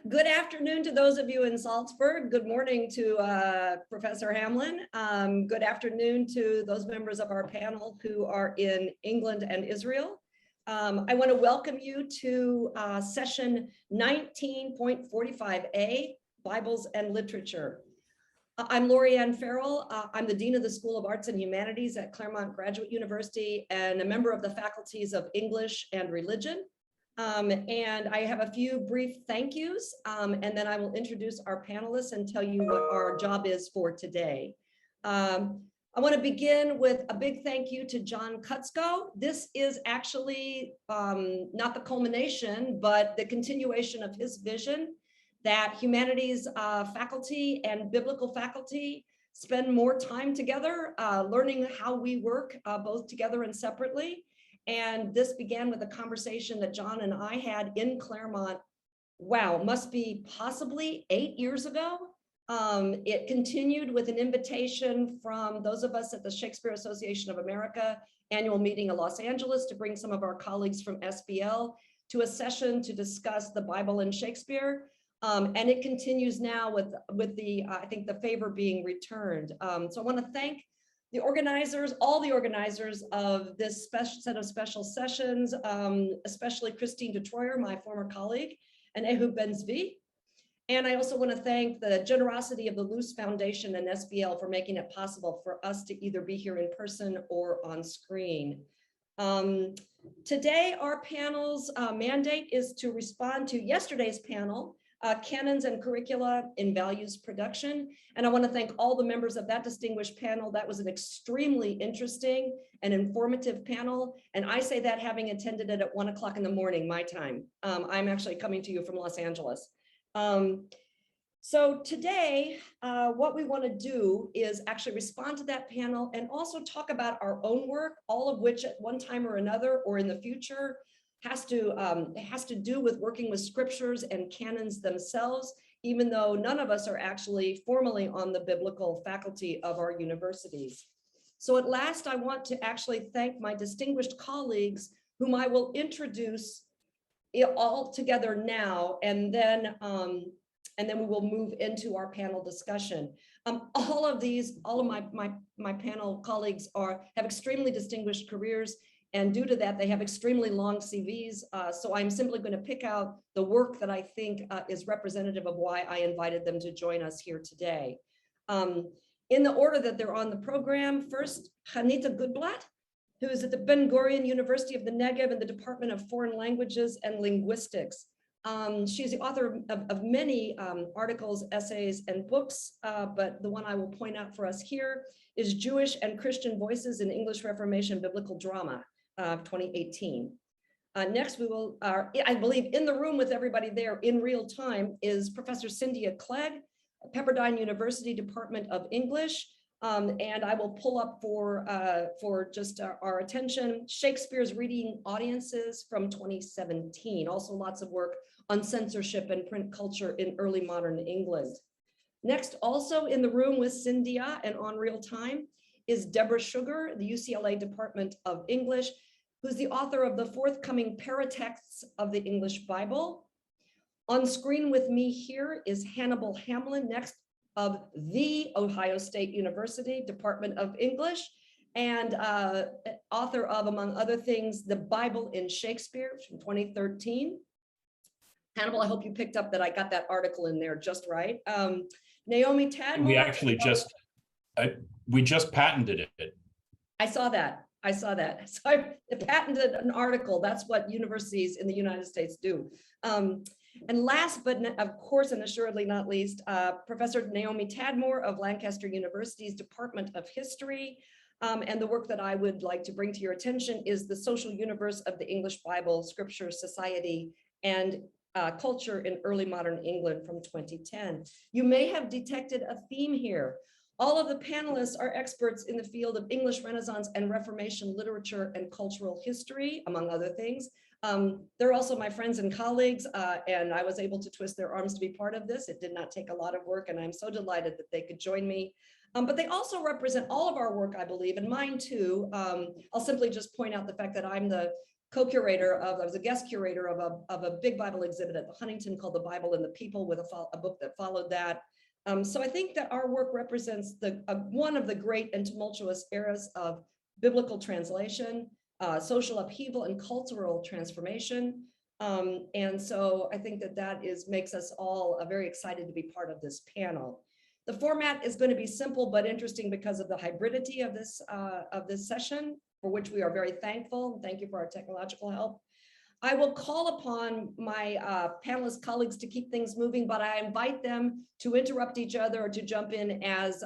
Good afternoon to those of you in Salzburg. Good morning to Professor Hamlin. Good afternoon to those members of our panel who are in England and Israel. I want to welcome you to session 19.45A, Bibles and Literature. I'm Lorianne Farrell. I'm the Dean of the School of Arts and Humanities at Claremont Graduate University and a member of the faculties of English and Religion. And I have a few brief thank yous, and then I will introduce our panelists and tell you what our job is for today. I want to begin with a big thank you to John Kutzko. This is actually not the culmination, but the continuation of his vision that humanities faculty and biblical faculty spend more time together, learning how we work both together and separately. And this began with a conversation that John and I had in Claremont. Wow, must be possibly 8 years ago. It continued with an invitation from those of us at the Shakespeare Association of America annual meeting in Los Angeles to bring some of our colleagues from ISBL to a session to discuss the Bible and Shakespeare. And it continues now with the, I think, the favor being returned. So I want to thank the organizers, all the organizers of this set of special sessions, especially Christine DeTroyer, my former colleague, and Ehud Ben-Zvi. And I also want to thank the generosity of the Luce Foundation and SBL for making it possible for us to either be here in person or on screen. Today, our panel's mandate is to respond to yesterday's panel, Canons and Curricula in Values Production. And I want to thank all the members of that distinguished panel. That was an extremely interesting and informative panel. And I say that having attended it at 1 o'clock in the morning, my time. I'm actually coming to you from Los Angeles. So today, what we want to do is actually respond to that panel and also talk about our own work, all of which at one time or another or in the future has to do with working with scriptures and canons themselves, even though none of us are actually formally on the biblical faculty of our universities. So at last, I want to actually thank my distinguished colleagues, whom I will introduce all together now, and then we will move into our panel discussion. All of my panel colleagues have extremely distinguished careers. And due to that, they have extremely long CVs. So I'm simply going to pick out the work that I think is representative of why I invited them to join us here today. In the order that they're on the program, first, Chanita Goodblatt, who is at the Ben-Gurion University of the Negev in the Department of Foreign Languages and Linguistics. She's the author of many articles, essays, and books, but the one I will point out for us here is Jewish and Christian Voices in English Reformation Biblical Drama. 2018. Next, we will, I believe in the room with everybody there in real time is Professor Cynthia Clegg, Pepperdine University Department of English. And I will pull up for just our attention, Shakespeare's Reading Audiences from 2017. Also lots of work on censorship and print culture in early modern England. Next, also in the room with Cynthia and on real time is Deborah Sugar, the UCLA Department of English, who's the author of the forthcoming paratexts of the English Bible. On screen with me here is Hannibal Hamlin, next of the Ohio State University Department of English, and author of, among other things, The Bible in Shakespeare from 2013. Hannibal, I hope you picked up that I got that article in there just right. Naomi Tadmore. We actually we just patented it. I saw that. So I patented an article. That's what universities in the United States do. And last, but of course, and assuredly not least, Professor Naomi Tadmore of Lancaster University's Department of History. And the work that I would like to bring to your attention is The Social Universe of the English Bible, Scripture, Society, and Culture in Early Modern England from 2010. You may have detected a theme here. All of the panelists are experts in the field of English Renaissance and Reformation literature and cultural history, among other things. They're also my friends and colleagues, and I was able to twist their arms to be part of this. It did not take a lot of work, and I'm so delighted that they could join me. But they also represent all of our work, I believe, and mine too. I'll simply just point out the fact that I'm the I was a guest curator of a big Bible exhibit at the Huntington called The Bible and the People, with a book that followed that. So I think that our work represents one of the great and tumultuous eras of biblical translation, social upheaval, and cultural transformation. And so I think that makes us all very excited to be part of this panel. The format is going to be simple but interesting because of the hybridity of this session, for which we are very thankful. Thank you for our technological help. I will call upon my panelist colleagues to keep things moving, but I invite them to interrupt each other or to jump in as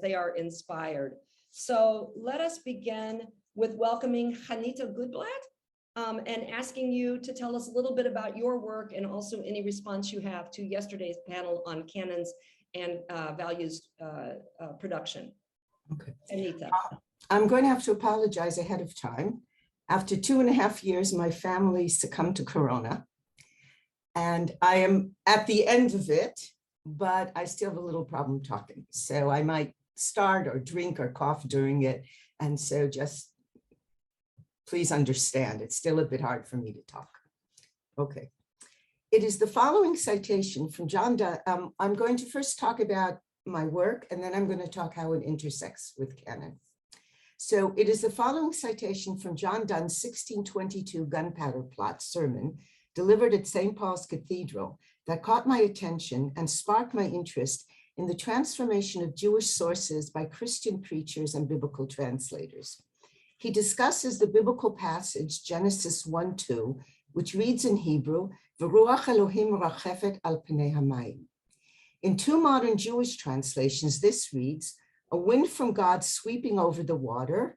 they are inspired. So let us begin with welcoming Hanita Goodblatt and asking you to tell us a little bit about your work and also any response you have to yesterday's panel on canons and values production. Okay. Anita. I'm going to have to apologize ahead of time. After 2.5 years, my family succumbed to Corona, and I am at the end of it, but I still have a little problem talking. So I might start or drink or cough during it. And so just please understand, it's still a bit hard for me to talk. Okay. It is the following citation from John Donne. I'm going to first talk about my work, and then I'm going to talk how it intersects with canon. So it is the following citation from John Donne's 1622 gunpowder plot sermon delivered at St. Paul's Cathedral that caught my attention and sparked my interest in the transformation of Jewish sources by Christian preachers and biblical translators. He discusses the biblical passage Genesis 1:2, which reads in Hebrew, V'ruach Elohim rachefet al pnei hamayim. In two modern Jewish translations, this reads, a wind from God sweeping over the water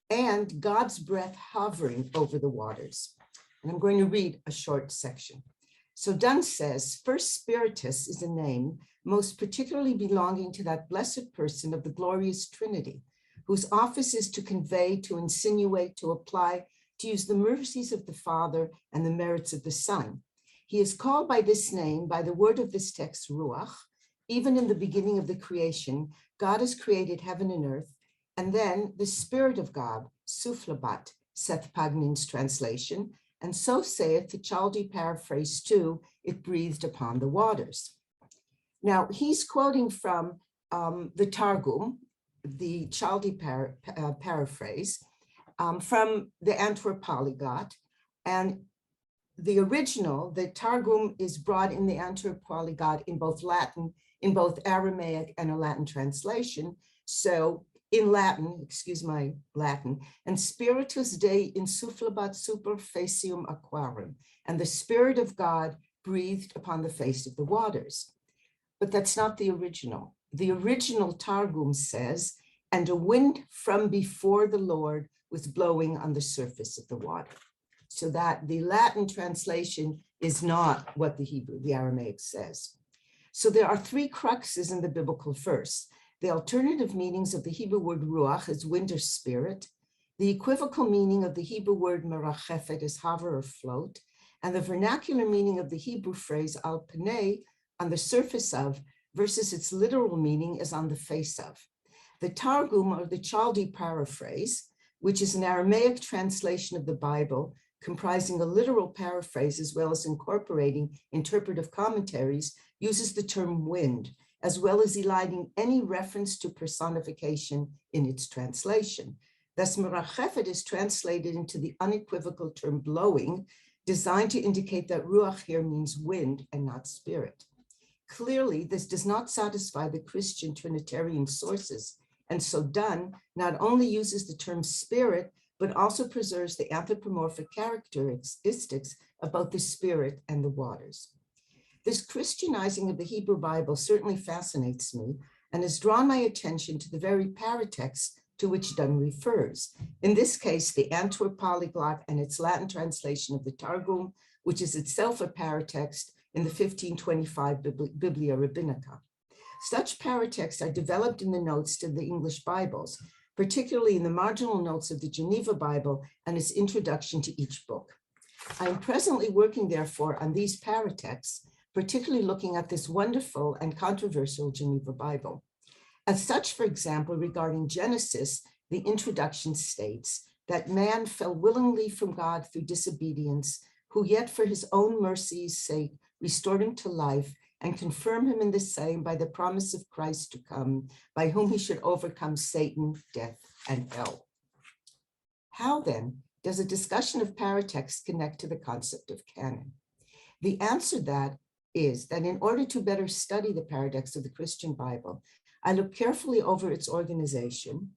and God's breath hovering over the waters. And I'm going to read a short section. So Donne says, First Spiritus is a name most particularly belonging to that blessed person of the glorious Trinity, whose office is to convey, to insinuate, to apply, to use the mercies of the Father and the merits of the Son. He is called by this name, by the word of this text, Ruach. Even in the beginning of the creation, God has created heaven and earth, and then the Spirit of God, Suflabat, Seth Pagnin's translation, and so saith the Chaldee paraphrase too, it breathed upon the waters. Now, he's quoting from the Targum, the Chaldee paraphrase, from the Antwerp Polyglot, and the original, the Targum, is brought in the Antwerp Polyglot in both Latin, in both Aramaic and a Latin translation. So in Latin, excuse my Latin, and Spiritus Dei insuflabat super facium aquarum, and the Spirit of God breathed upon the face of the waters. But that's not the original. The original Targum says, and a wind from before the Lord was blowing on the surface of the water. So that the Latin translation is not what the Hebrew, the Aramaic says. So there are three cruxes in the biblical verse. The alternative meanings of the Hebrew word ruach is wind or spirit, the equivocal meaning of the Hebrew word merachefet is hover or float, and the vernacular meaning of the Hebrew phrase al pnei, on the surface of, versus its literal meaning is on the face of. The Targum, or the Chaldee paraphrase, which is an Aramaic translation of the Bible, comprising a literal paraphrase as well as incorporating interpretive commentaries, uses the term wind, as well as eliding any reference to personification in its translation. Thus, merachefet is translated into the unequivocal term blowing, designed to indicate that ruach here means wind and not spirit. Clearly, this does not satisfy the Christian Trinitarian sources, and so Donne not only uses the term spirit, but also preserves the anthropomorphic characteristics of both the spirit and the waters. This Christianizing of the Hebrew Bible certainly fascinates me and has drawn my attention to the very paratext to which Donne refers. In this case, the Antwerp Polyglot and its Latin translation of the Targum, which is itself a paratext in the 1525 Biblia Rabbinica. Such paratexts are developed in the notes to the English Bibles, particularly in the marginal notes of the Geneva Bible and its introduction to each book. I am presently working, therefore, on these paratexts, particularly looking at this wonderful and controversial Geneva Bible. As such, for example, regarding Genesis, the introduction states, that man fell willingly from God through disobedience, who yet for his own mercy's sake restored him to life and confirmed him in the same by the promise of Christ to come, by whom he should overcome Satan, death, and hell. How then does a discussion of paratext connect to the concept of canon? The answer that is that in order to better study the paratext of the Christian Bible, I look carefully over its organization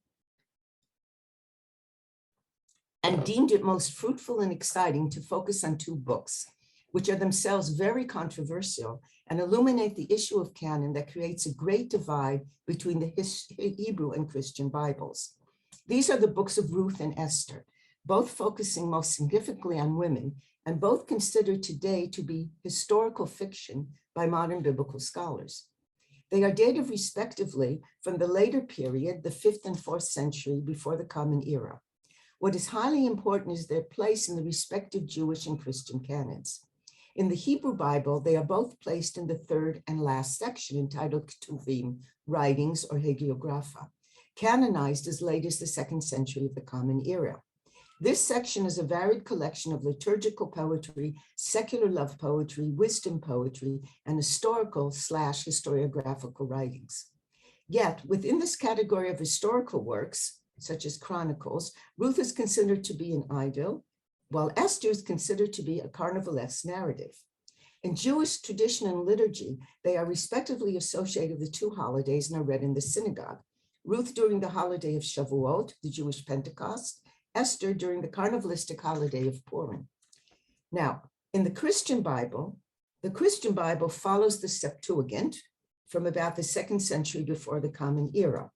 and deemed it most fruitful and exciting to focus on two books, which are themselves very controversial and illuminate the issue of canon that creates a great divide between the Hebrew and Christian Bibles. These are the books of Ruth and Esther, both focusing most significantly on women and both considered today to be historical fiction by modern biblical scholars. They are dated respectively from the later period, the 5th and 4th century before the Common Era. What is highly important is their place in the respective Jewish and Christian canons. In the Hebrew Bible, they are both placed in the third and last section entitled Ketuvim, Writings or Hagiographa, canonized as late as the 2nd century of the Common Era. This section is a varied collection of liturgical poetry, secular love poetry, wisdom poetry, and historical/historiographical writings. Yet, within this category of historical works, such as chronicles, Ruth is considered to be an idyll, while Esther is considered to be a carnivalesque narrative. In Jewish tradition and liturgy, they are respectively associated with two holidays and are read in the synagogue. Ruth during the holiday of Shavuot, the Jewish Pentecost, Esther during the carnivalistic holiday of Purim. Now, in the Christian Bible follows the Septuagint from about the 2nd century before the Common Era.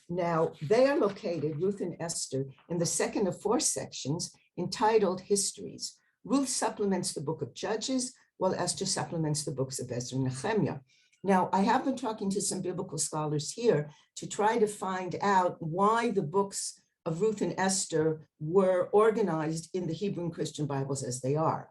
Now, they are located, Ruth and Esther, in the 2nd of 4 sections entitled Histories. Ruth supplements the book of Judges, while Esther supplements the books of Ezra and Nehemiah. Now, I have been talking to some biblical scholars here to try to find out why the books of Ruth and Esther were organized in the Hebrew and Christian Bibles as they are.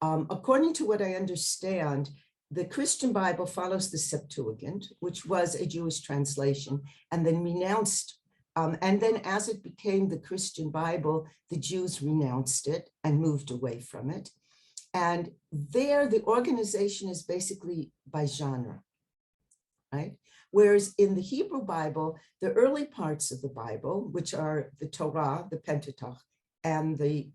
According to what I understand, the Christian Bible follows the Septuagint, which was a Jewish translation, and then renounced, and then as it became the Christian Bible, the Jews renounced it and moved away from it. And there, the organization is basically by genre, right? Whereas in the Hebrew Bible, the early parts of the Bible, which are the Torah, the Pentateuch, and the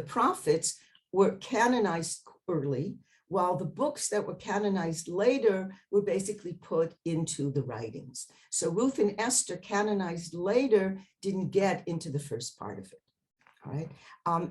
prophets, were canonized early, while the books that were canonized later were basically put into the writings. So Ruth and Esther, canonized later, didn't get into the first part of it. All right.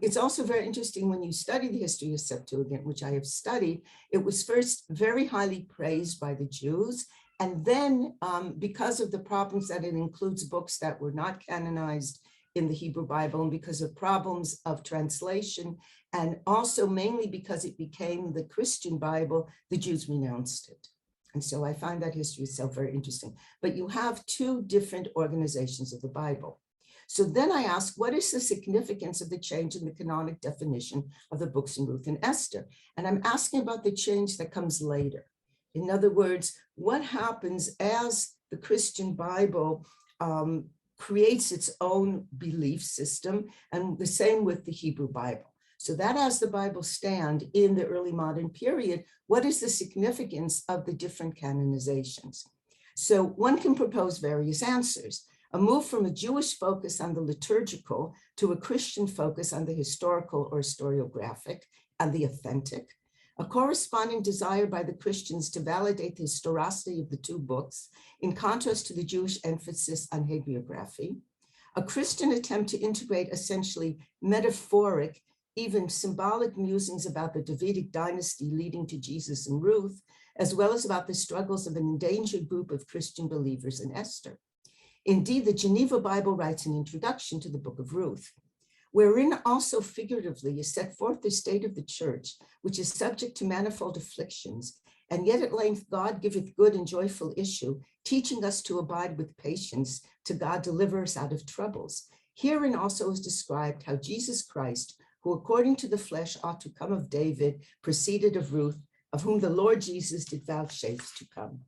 It's also very interesting when you study the history of Septuagint, which I have studied. It was first very highly praised by the Jews. And then because of the problems that it includes books that were not canonized in the Hebrew Bible, and because of problems of translation, and also mainly because it became the Christian Bible, the Jews renounced it. And so I find that history itself very interesting. But you have two different organizations of the Bible. So then I ask, what is the significance of the change in the canonic definition of the books in Ruth and Esther? And I'm asking about the change that comes later. In other words, what happens as the Christian Bible creates its own belief system, and the same with the Hebrew Bible. So that as the Bible stand in the early modern period, what is the significance of the different canonizations? So one can propose various answers. A move from a Jewish focus on the liturgical to a Christian focus on the historical or historiographic and the authentic, a corresponding desire by the Christians to validate the historicity of the two books in contrast to the Jewish emphasis on hagiography, a Christian attempt to integrate essentially metaphoric, even symbolic musings about the Davidic dynasty leading to Jesus and Ruth, as well as about the struggles of an endangered group of Christian believers in Esther. Indeed, the Geneva Bible writes an introduction to the book of Ruth, wherein also figuratively is set forth the state of the church, which is subject to manifold afflictions, and yet at length God giveth good and joyful issue, teaching us to abide with patience till God deliver us out of troubles. Herein also is described how Jesus Christ, who according to the flesh ought to come of David, proceeded of Ruth, of whom the Lord Jesus did vouchsafe to come.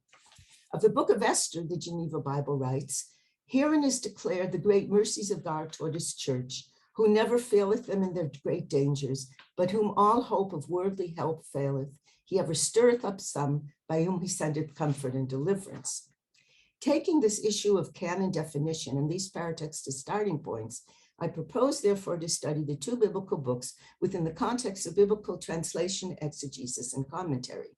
Of the book of Esther, the Geneva Bible writes, Herein is declared the great mercies of God toward his church, who never faileth them in their great dangers, but whom all hope of worldly help faileth. He ever stirreth up some, by whom he sendeth comfort and deliverance. Taking this issue of canon definition and these paratexts as starting points, I propose therefore to study the two biblical books within the context of biblical translation, exegesis, and commentary.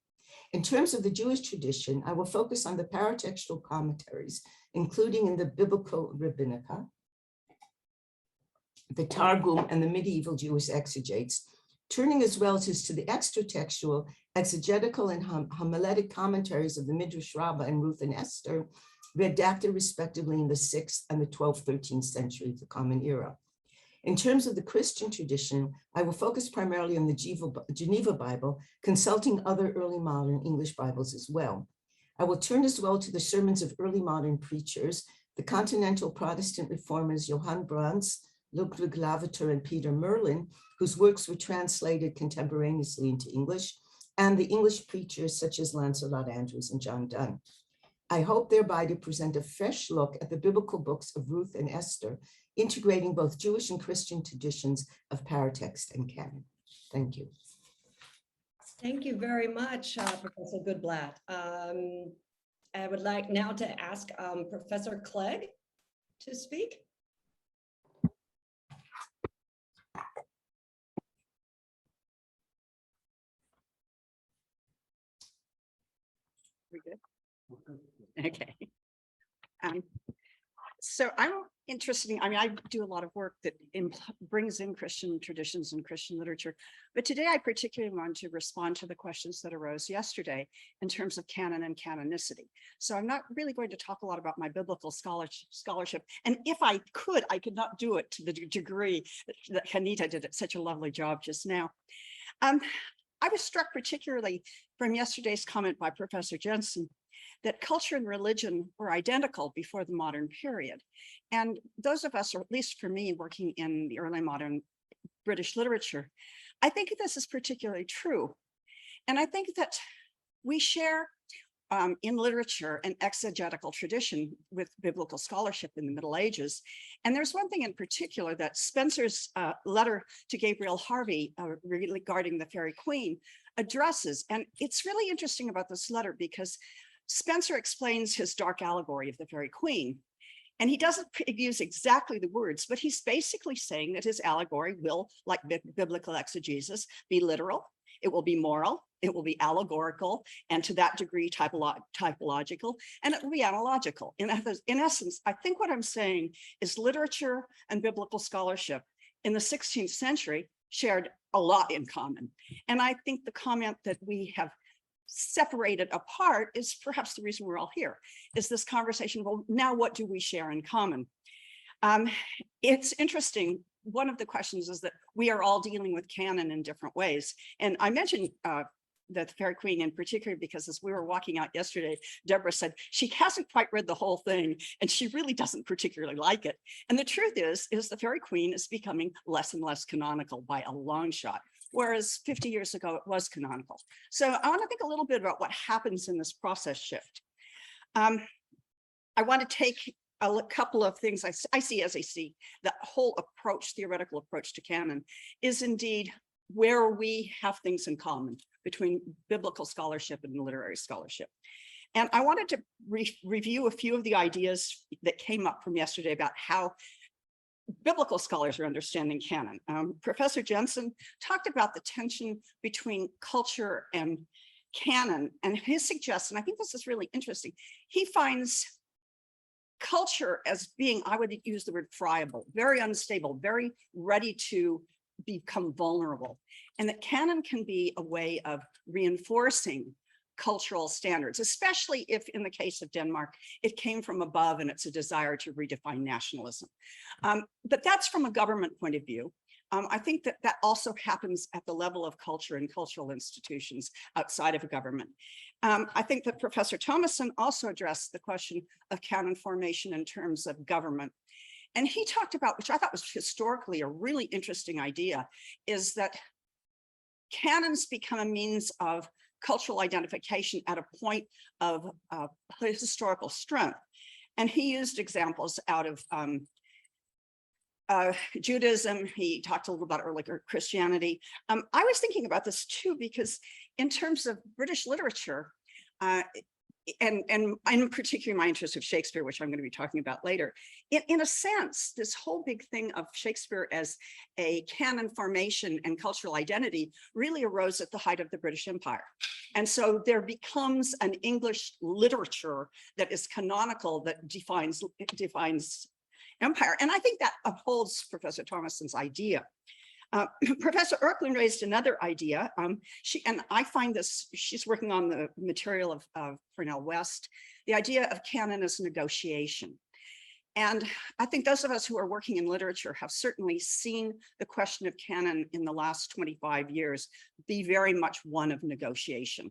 In terms of the Jewish tradition, I will focus on the paratextual commentaries, including in the Biblical Rabbinica, the Targum, and the medieval Jewish exegetes, turning as well as to the extra-textual, exegetical, and homiletic commentaries of the Midrash Rabbah and Ruth and Esther, redacted respectively in the 6th and the 12th, 13th century of the Common Era. In terms of the Christian tradition, I will focus primarily on the Geneva Bible, consulting other early modern English Bibles as well. I will turn as well to the sermons of early modern preachers, the continental Protestant reformers Johann Brahms, Ludwig Lavater, and Peter Merlin, whose works were translated contemporaneously into English, and the English preachers such as Lancelot Andrewes and John Donne. I hope thereby to present a fresh look at the biblical books of Ruth and Esther, integrating both Jewish and Christian traditions of paratext and canon. Thank you. Thank you very much, Professor Goodblatt. I would like now to ask Professor Clegg to speak. We good? Okay. So I'm interested in, I do a lot of work that brings in Christian traditions and Christian literature, but today I particularly want to respond to the questions that arose yesterday in terms of canon and canonicity. So I'm not really going to talk a lot about my biblical scholarship, and if I could not do it to the degree that Hanita did such a lovely job just now. I was struck particularly from yesterday's comment by Professor Jensen that culture and religion were identical before the modern period. And those of us, or at least for me, working in the early modern British literature, I think this is particularly true. And I think that we share in literature an exegetical tradition with biblical scholarship in the Middle Ages. And there's one thing in particular that Spencer's letter to Gabriel Harvey regarding the Faerie Queene addresses. And it's really interesting about this letter because Spencer explains his dark allegory of the Faerie Queene. And he doesn't use exactly the words, but he's basically saying that his allegory will, like biblical exegesis, be literal, it will be moral, it will be allegorical, and to that degree typological, and it will be analogical. In essence, I think what I'm saying is literature and biblical scholarship in the 16th century shared a lot in common. And I think the comment that we have separated apart is perhaps the reason we're all here, is this conversation, well, now what do we share in common? It's interesting. One of the questions is that we are all dealing with canon in different ways. And I mentioned the Faerie Queene in particular, because as we were walking out yesterday, Deborah said she hasn't quite read the whole thing and she really doesn't particularly like it. And the truth is the Faerie Queene is becoming less and less canonical by a long shot, whereas 50 years ago it was canonical. So I want to think a little bit about what happens in this process shift. I want to take a couple of things I see as I see the whole approach, theoretical approach to canon is indeed where we have things in common between biblical scholarship and literary scholarship. And I wanted to review a few of the ideas that came up from yesterday about how biblical scholars are understanding canon. Professor Jensen talked about the tension between culture and canon, and his suggestion, I think this is really interesting, he finds culture as being, I would use the word friable, very unstable, very ready to become vulnerable. And that canon can be a way of reinforcing cultural standards, especially if in the case of Denmark, it came from above and it's a desire to redefine nationalism. But that's from a government point of view. I think that that also happens at the level of culture and cultural institutions outside of a government. I think that Professor Thomason also addressed the question of canon formation in terms of government. And he talked about, which I thought was historically a really interesting idea, is that canons become a means of cultural identification at a point of historical strength. And he used examples out of Judaism. He talked a little about early Christianity. I was thinking about this too, because in terms of British literature, and in particular my interest of Shakespeare, which I'm going to be talking about later, in a sense, this whole big thing of Shakespeare as a canon formation and cultural identity really arose at the height of the British Empire. And so there becomes an English literature that is canonical, that defines empire. And I think that upholds Professor Thomason's idea. Professor Erklin raised another idea. And I find this, she's working on the material of Cornell West, the idea of canon as negotiation. And I think those of us who are working in literature have certainly seen the question of canon in the last 25 years be very much one of negotiation.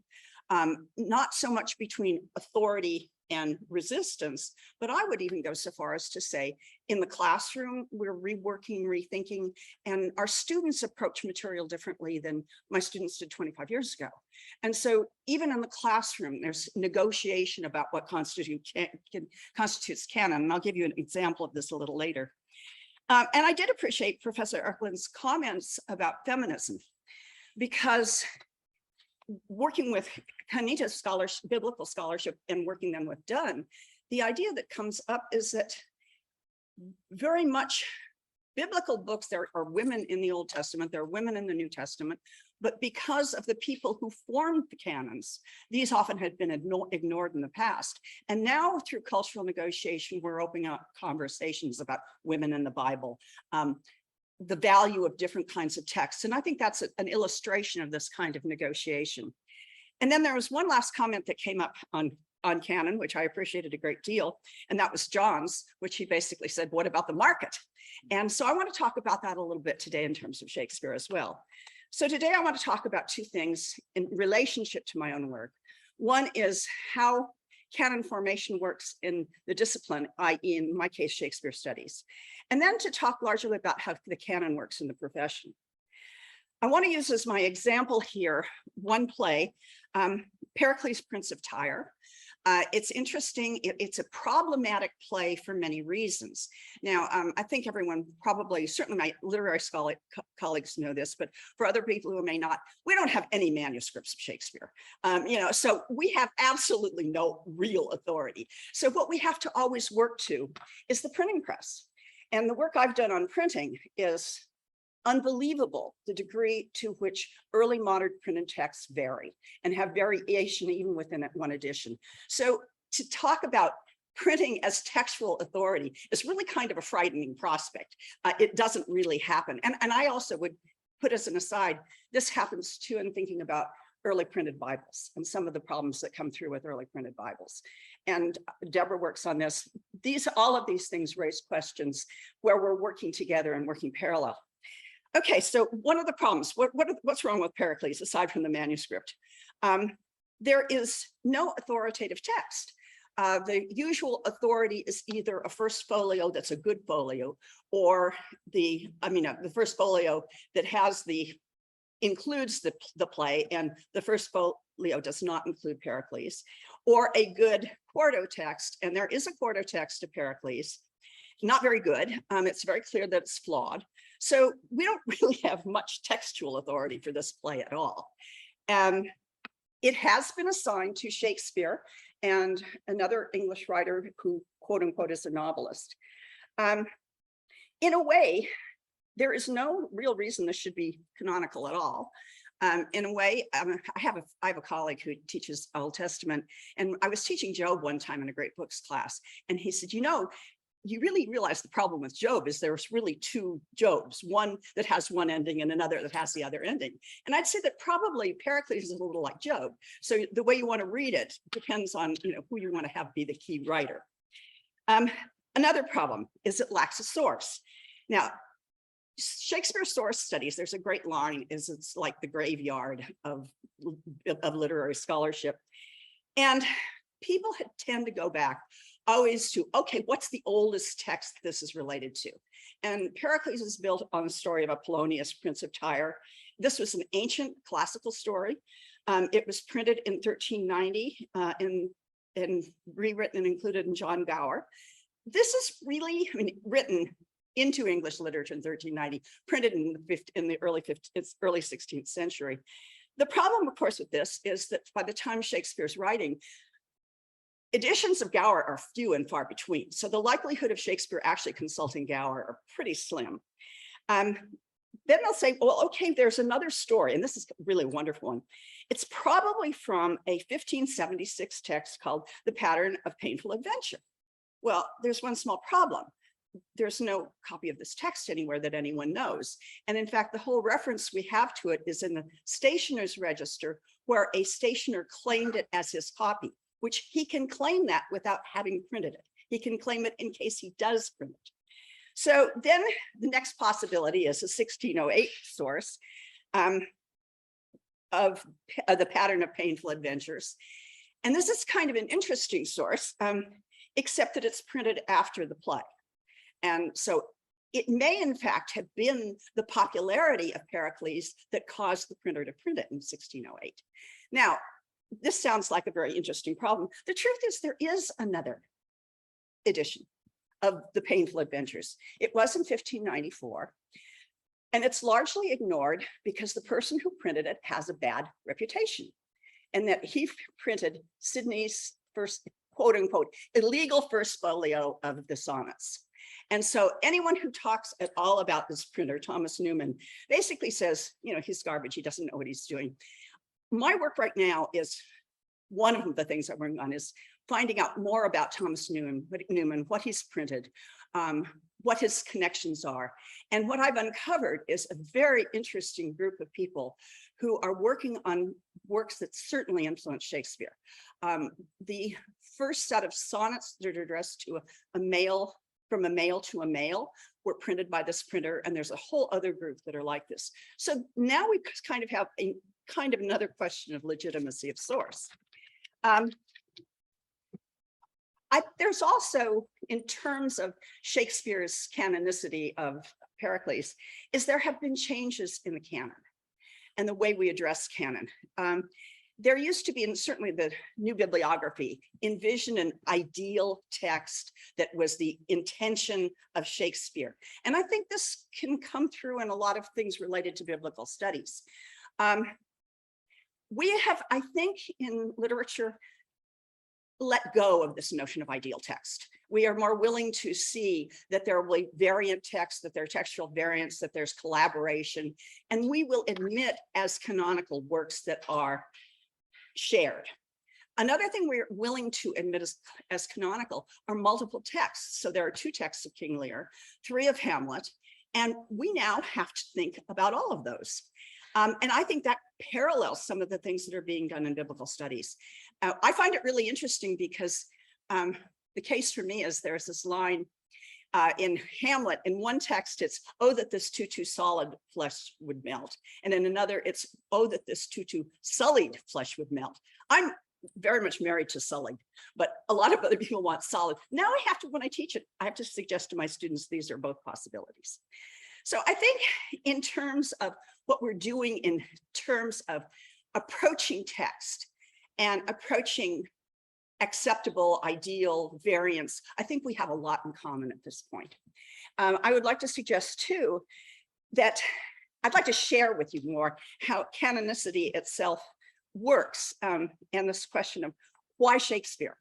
Not so much between authority and resistance, but I would even go so far as to say in the classroom, we're reworking, rethinking, and our students approach material differently than my students did 25 years ago. And so even in the classroom, there's negotiation about what constitutes canon. And I'll give you an example of this a little later. And I did appreciate Professor Erklin's comments about feminism, because working with Hanita's scholarship, biblical scholarship, and working them with Dunn, the idea that comes up is that very much biblical books, there are women in the Old Testament, there are women in the New Testament, but because of the people who formed the canons, these often had been ignored in the past. And now through cultural negotiation, we're opening up conversations about women in the Bible, the value of different kinds of texts. And I think that's an illustration of this kind of negotiation. And then there was one last comment that came up on canon, which I appreciated a great deal. And that was John's, which he basically said, what about the market? And so I want to talk about that a little bit today in terms of Shakespeare as well. So today I want to talk about two things in relationship to my own work. One is how canon formation works in the discipline, i.e. in my case, Shakespeare studies. And then to talk largely about how the canon works in the profession. I want to use as my example here one play, Pericles, Prince of Tyre. It's interesting. It's a problematic play for many reasons. Now, I think everyone probably, certainly my literary colleagues know this, but for other people who may not, we don't have any manuscripts of Shakespeare. So we have absolutely no real authority. So what we have to always work to is the printing press. And the work I've done on printing is unbelievable, the degree to which early modern printed texts vary and have variation even within one edition. So to talk about printing as textual authority is really kind of a frightening prospect. It doesn't really happen. And I also would put as an aside, this happens too in thinking about early printed Bibles and some of the problems that come through with early printed Bibles. And Deborah works on this. All of these things raise questions where we're working together and working parallel. Okay, so one of the problems, what's wrong with Pericles aside from the manuscript? There is no authoritative text. The usual authority is either a first folio that's a good folio, or the first folio that includes the play, and the first folio does not include Pericles, or a good quarto text, and there is a quarto text of Pericles, not very good. It's very clear that it's flawed. So we don't really have much textual authority for this play at all. It has been assigned to Shakespeare and another English writer who, quote unquote, is a novelist. In a way, there is no real reason this should be canonical at all. In a way, I have a colleague who teaches Old Testament, and I was teaching Job one time in a great books class, and he said, you really realize the problem with Job is there's really two Jobs, one that has one ending and another that has the other ending. And I'd say that probably Pericles is a little like Job. So the way you want to read it depends on who you want to have be the key writer. Another problem is it lacks a source. Now, Shakespeare source studies, there's a great line, it's like the graveyard of literary scholarship. And people tend to go back always to, okay, what's the oldest text this is related to? And Pericles is built on the story of Apollonius, Prince of Tyre. This was an ancient classical story. It was printed in 1390 in and rewritten and included in John Gower. This is really, I mean, written into English literature in 1390, printed in the early 16th century. The problem, of course, with this is that by the time Shakespeare's writing, editions of Gower are few and far between. So the likelihood of Shakespeare actually consulting Gower are pretty slim. Then they'll say, well, okay, there's another story, and this is really a wonderful one. It's probably from a 1576 text called The Pattern of Painful Adventure. Well, there's one small problem. There's no copy of this text anywhere that anyone knows. And in fact, the whole reference we have to it is in the stationer's register, where a stationer claimed it as his copy, which he can claim that without having printed it. He can claim it in case he does print it. So then the next possibility is a 1608 source of the Pattern of Painful Adventures. And this is kind of an interesting source, except that it's printed after the play. And so it may in fact have been the popularity of Pericles that caused the printer to print it in 1608. Now, this sounds like a very interesting problem. The truth is there is another edition of the Painful Adventures. It was in 1594, and it's largely ignored because the person who printed it has a bad reputation, and that he printed Sidney's first, quote unquote, illegal first folio of the sonnets. And so anyone who talks at all about this printer, Thomas Newman, basically says, you know, he's garbage, he doesn't know what he's doing. My work right now is, one of the things I'm working on is finding out more about Thomas Newman, what he's printed, what his connections are. And what I've uncovered is a very interesting group of people who are working on works that certainly influenced Shakespeare. The first set of sonnets that are addressed to a male, from a male to a male, were printed by this printer, and there's a whole other group that are like this. So now we kind of have a kind of another question of legitimacy of source. There's also, in terms of Shakespeare's canonicity of Pericles, is there have been changes in the canon and the way we address canon. There used to be, and certainly the new bibliography, envision an ideal text that was the intention of Shakespeare. And I think this can come through in a lot of things related to biblical studies. We have, I think, in literature, let go of this notion of ideal text. We are more willing to see that there will be variant text, that there are textual variants, that there's collaboration, and we will admit as canonical works that are shared. Another thing we're willing to admit as canonical are multiple texts. So there are 2 texts of King Lear, 3 of Hamlet, and we now have to think about all of those. And I think that parallels some of the things that are being done in biblical studies. I find it really interesting because the case for me is there's this line in Hamlet. In one text, it's, oh, that this too solid flesh would melt. And in another, it's, oh, that this too sullied flesh would melt. I'm very much married to sullied, but a lot of other people want solid. Now I have to, when I teach it, I have to suggest to my students, these are both possibilities. So I think in terms of what we're doing in terms of approaching text and approaching acceptable, ideal variants, I think we have a lot in common at this point. I would like to suggest too, that I'd like to share with you more how canonicity itself works, and this question of why Shakespeare?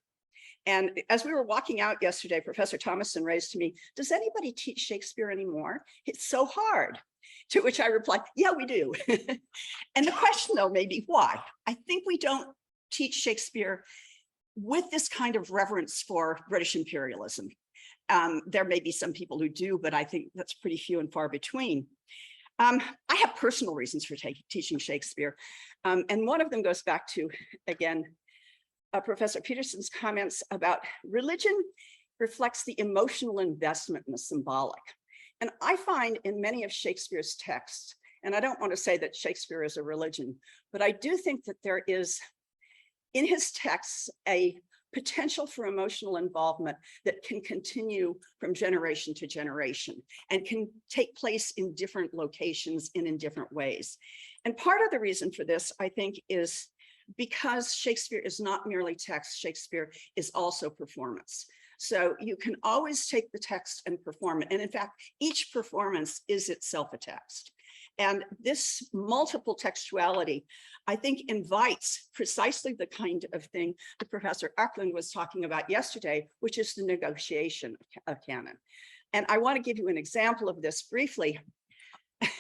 And as we were walking out yesterday, Professor Thomason raised to me, does anybody teach Shakespeare anymore? It's so hard. To which I replied, yeah, we do. And the question though may be why? I think we don't teach Shakespeare with this kind of reverence for British imperialism. There may be some people who do, but I think that's pretty few and far between. I have personal reasons for teaching Shakespeare. And one of them goes back to, again, Professor Peterson's comments about religion reflects the emotional investment in the symbolic. And I find in many of Shakespeare's texts, and I don't want to say that Shakespeare is a religion, but I do think that there is in his texts a potential for emotional involvement that can continue from generation to generation and can take place in different locations and in different ways. And part of the reason for this, I think, is because Shakespeare is not merely text, Shakespeare is also performance. So you can always take the text and perform it. And in fact, each performance is itself a text. And this multiple textuality, I think, invites precisely the kind of thing that Professor Eklund was talking about yesterday, which is the negotiation of canon. And I want to give you an example of this briefly.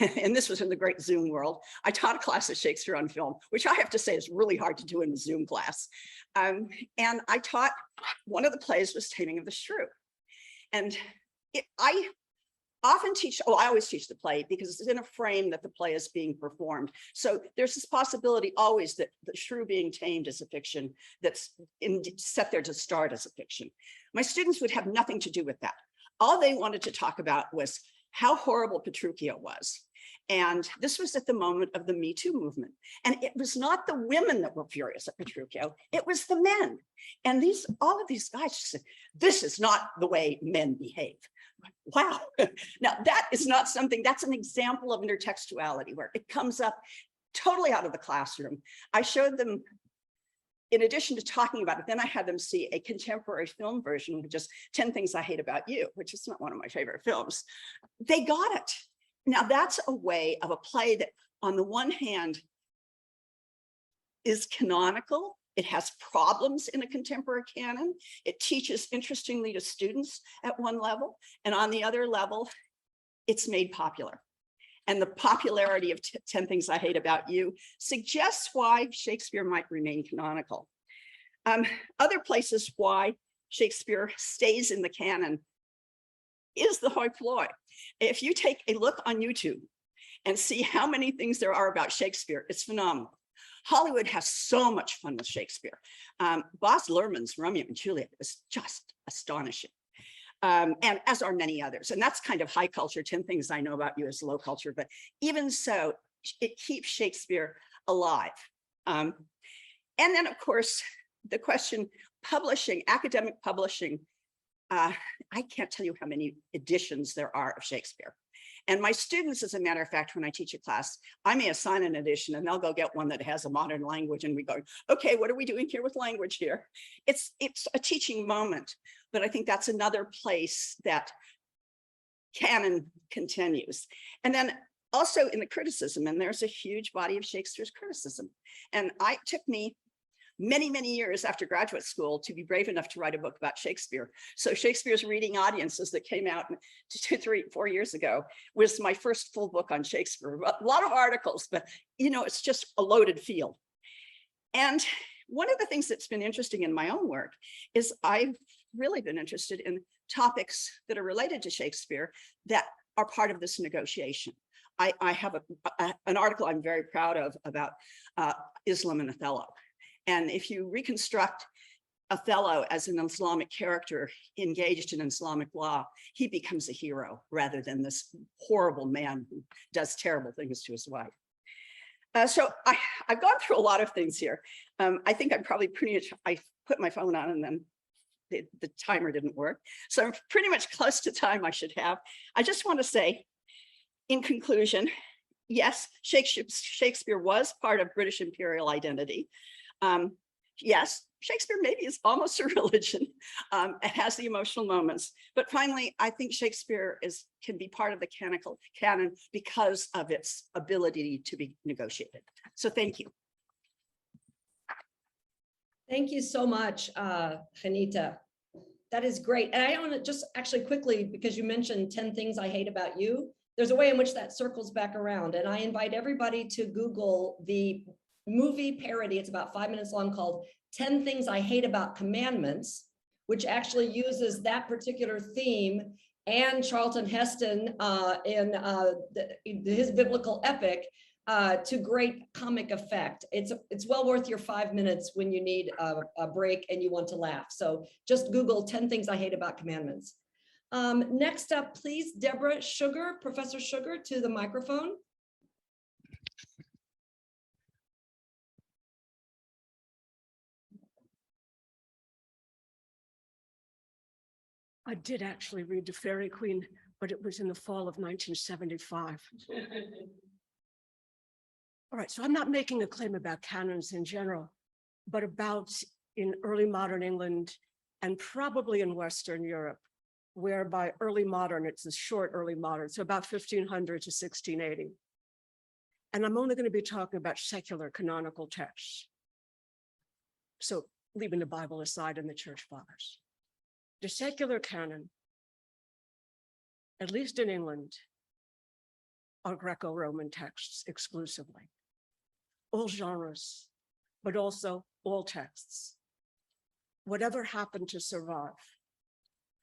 And this was in the great Zoom world. I taught a class of Shakespeare on film, which I have to say is really hard to do in a Zoom class. And I taught, one of the plays was Taming of the Shrew. And I often teach, I always teach the play because it's in a frame that the play is being performed. So there's this possibility always that the shrew being tamed is a fiction that's set there to start as a fiction. My students would have nothing to do with that. All they wanted to talk about was how horrible Petruchio was. And this was at the moment of the Me Too movement. And it was not the women that were furious at Petruchio, it was the men. And all of these guys just said, this is not the way men behave. Wow. Now that is not something, that's an example of intertextuality where it comes up totally out of the classroom. I showed them, in addition to talking about it, then I had them see a contemporary film version, which is 10 Things I Hate About You, which is not one of my favorite films. They got it. Now that's a way of a play that on the one hand is canonical. It has problems in a contemporary canon. It teaches interestingly to students at one level. And on the other level, it's made popular. And the popularity of 10 Things I Hate About You suggests why Shakespeare might remain canonical. Other places why Shakespeare stays in the canon is the hoi polloi. If you take a look on YouTube and see how many things there are about Shakespeare, it's phenomenal. Hollywood has so much fun with Shakespeare. Baz Luhrmann's Romeo and Juliet is just astonishing. And as are many others. And that's kind of high culture. 10 Things I Know About You is low culture, but even so, it keeps Shakespeare alive. And then of course, the question, publishing, academic publishing, I can't tell you how many editions there are of Shakespeare. And my students, as a matter of fact, when I teach a class, I may assign an edition and they'll go get one that has a modern language and we go, okay, what are we doing here with language here? It's a teaching moment, but I think that's another place that canon continues. And then also in the criticism, and there's a huge body of Shakespeare's criticism. And it took me many, many years after graduate school to be brave enough to write a book about Shakespeare. So Shakespeare's Reading Audiences that came out 2, 3, 4 years ago was my first full book on Shakespeare. A lot of articles, but you know, it's just a loaded field. And one of the things that's been interesting in my own work is I've really been interested in topics that are related to Shakespeare that are part of this negotiation. I have an article I'm very proud of about Islam and Othello. And if you reconstruct Othello as an Islamic character engaged in Islamic law, he becomes a hero rather than this horrible man who does terrible things to his wife. So I've gone through a lot of things here. I think I'm probably pretty much, I put my phone on and then the timer didn't work. So I'm pretty much close to time I should have. I just want to say, in conclusion, yes, Shakespeare was part of British imperial identity. Yes, Shakespeare maybe is almost a religion. It has the emotional moments, but finally, I think Shakespeare can be part of the canon because of its ability to be negotiated. So thank you. Thank you so much, Janita. That is great. And I want to just actually quickly, because you mentioned 10 Things I Hate About You, there's a way in which that circles back around. And I invite everybody to Google the movie parody. It's about 5 minutes long, called 10 Things I Hate About Commandments, which actually uses that particular theme and Charlton Heston in his biblical epic to great comic effect. It's well worth your 5 minutes when you need a break and you want to laugh. So just Google 10 Things I Hate About Commandments. Next up, please, Deborah Sugar, Professor Sugar, to the microphone. I did actually read The Fairy Queen, but it was in the fall of 1975. All right, so I'm not making a claim about canons in general. but about in early modern England and probably in Western Europe, where by early modern, it's a short early modern, so about 1500 to 1680. And I'm only going to be talking about secular canonical texts. So leaving the Bible aside and the church fathers. The secular canon, at least in England, are Greco-Roman texts exclusively. All genres, but also all texts. Whatever happened to survive.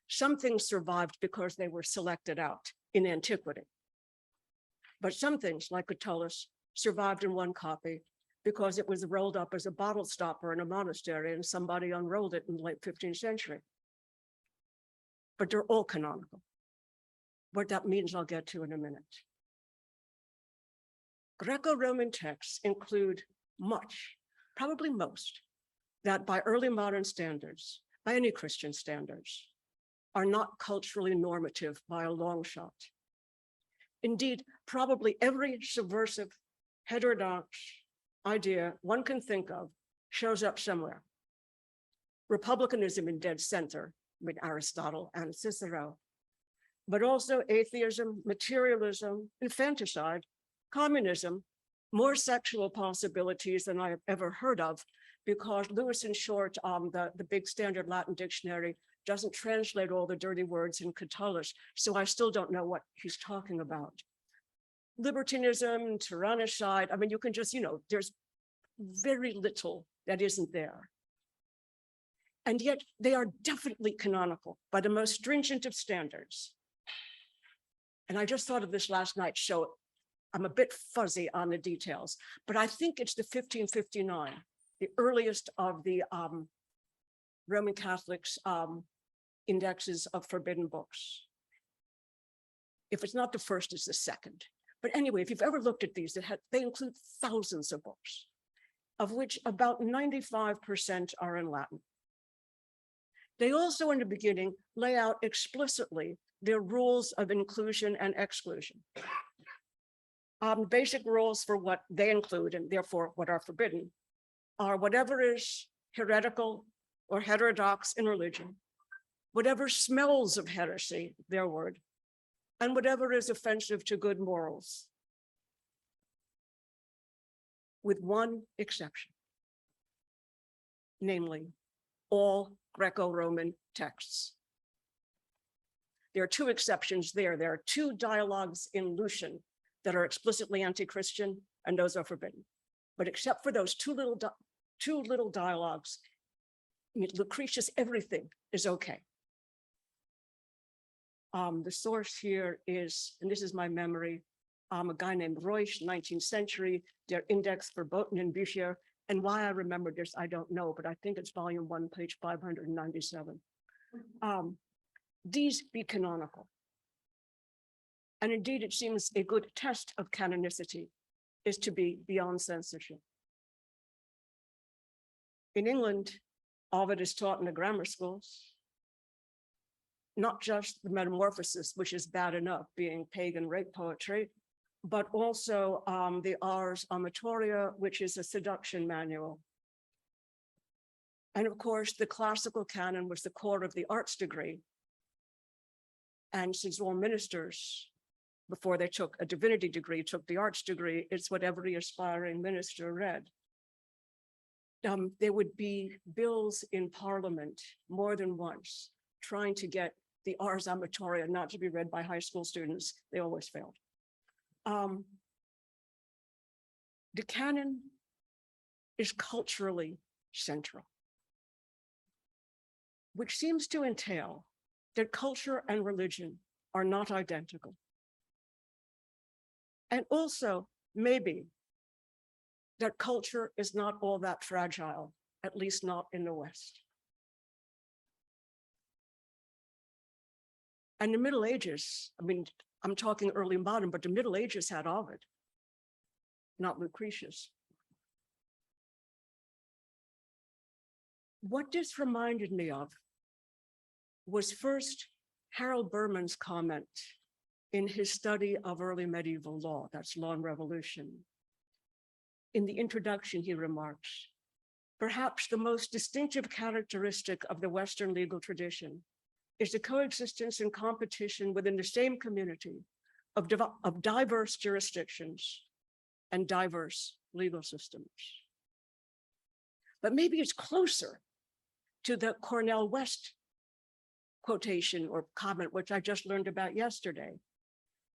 Some things survived because they were selected out in antiquity. But some things, like Catullus, survived in one copy because it was rolled up as a bottle stopper in a monastery and somebody unrolled it in the late 15th century. But they're all canonical. What that means, I'll get to in a minute. Greco-Roman texts include much, probably most, that by early modern standards, by any Christian standards, are not culturally normative by a long shot. Indeed, probably every subversive, heterodox idea one can think of shows up somewhere. Republicanism in dead center with Aristotle and Cicero, but also atheism, materialism, infanticide, communism, more sexual possibilities than I have ever heard of, because Lewis and Short, the big standard Latin dictionary, doesn't translate all the dirty words in Catullus, so I still don't know what he's talking about. Libertinism, tyrannicide, I mean, you can just, there's very little that isn't there. And yet they are definitely canonical by the most stringent of standards. And I just thought of this last night, so I'm a bit fuzzy on the details, but I think it's the 1559, the earliest of the Roman Catholics' indexes of forbidden books. If it's not the first, it's the second. But anyway, if you've ever looked at these, they include thousands of books, of which about 95% are in Latin. They also, in the beginning, lay out explicitly their rules of inclusion and exclusion. Basic rules for what they include and therefore what are forbidden are whatever is heretical or heterodox in religion, whatever smells of heresy, their word, and whatever is offensive to good morals, with one exception, namely all Greco-Roman texts. There are two exceptions there. There are two dialogues in Lucian that are explicitly anti-Christian, and those are forbidden. But except for those two little dialogues, Lucretius, everything is okay. The source here is, and this is my memory, a guy named Reusch, 19th century, their index for Botan and Bücher. And why I remember this, I don't know, but I think it's volume 1, page 597. These be canonical. And indeed, it seems a good test of canonicity is to be beyond censorship. In England, Ovid is taught in the grammar schools, not just the Metamorphosis, which is bad enough, being pagan rape poetry, but also the Ars Amatoria, which is a seduction manual. And of course, the classical canon was the core of the arts degree. And since all ministers, before they took a divinity degree, took the arts degree, it's what every aspiring minister read. There would be bills in Parliament more than once trying to get the Ars Amatoria not to be read by high school students. They always failed. The canon is culturally central, which seems to entail that culture and religion are not identical. And also, maybe, that culture is not all that fragile, at least not in the West. And the Middle Ages, I mean, I'm talking early modern, but the Middle Ages had Ovid, not Lucretius. What this reminded me of was first Harold Berman's comment in his study of early medieval law, that's Law and Revolution. In the introduction, he remarks, Perhaps the most distinctive characteristic of the Western legal tradition is the coexistence and competition within the same community of diverse jurisdictions and diverse legal systems. But maybe it's closer to the Cornell West quotation or comment, which I just learned about yesterday,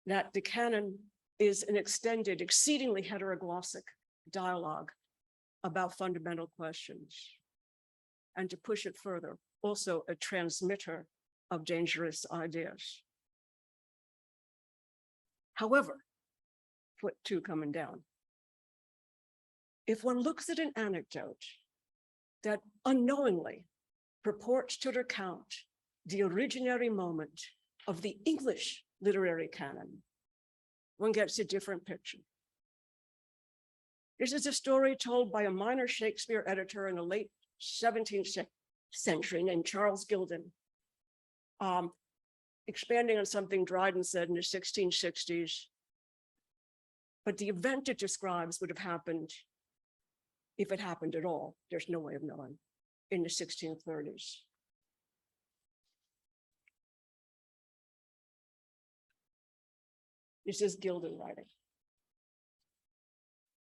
that the canon is an extended, exceedingly heteroglossic dialogue about fundamental questions. And to push it further, also a transmitter of dangerous ideas. However, foot 2 coming down. If one looks at an anecdote that unknowingly purports to recount the originary moment of the English literary canon, one gets a different picture. This is a story told by a minor Shakespeare editor in the late 17th century named Charles Gildon, expanding on something Dryden said in the 1660s. But the event it describes would have happened, if it happened at all, there's no way of knowing, in the 1630s. This is Gildon writing.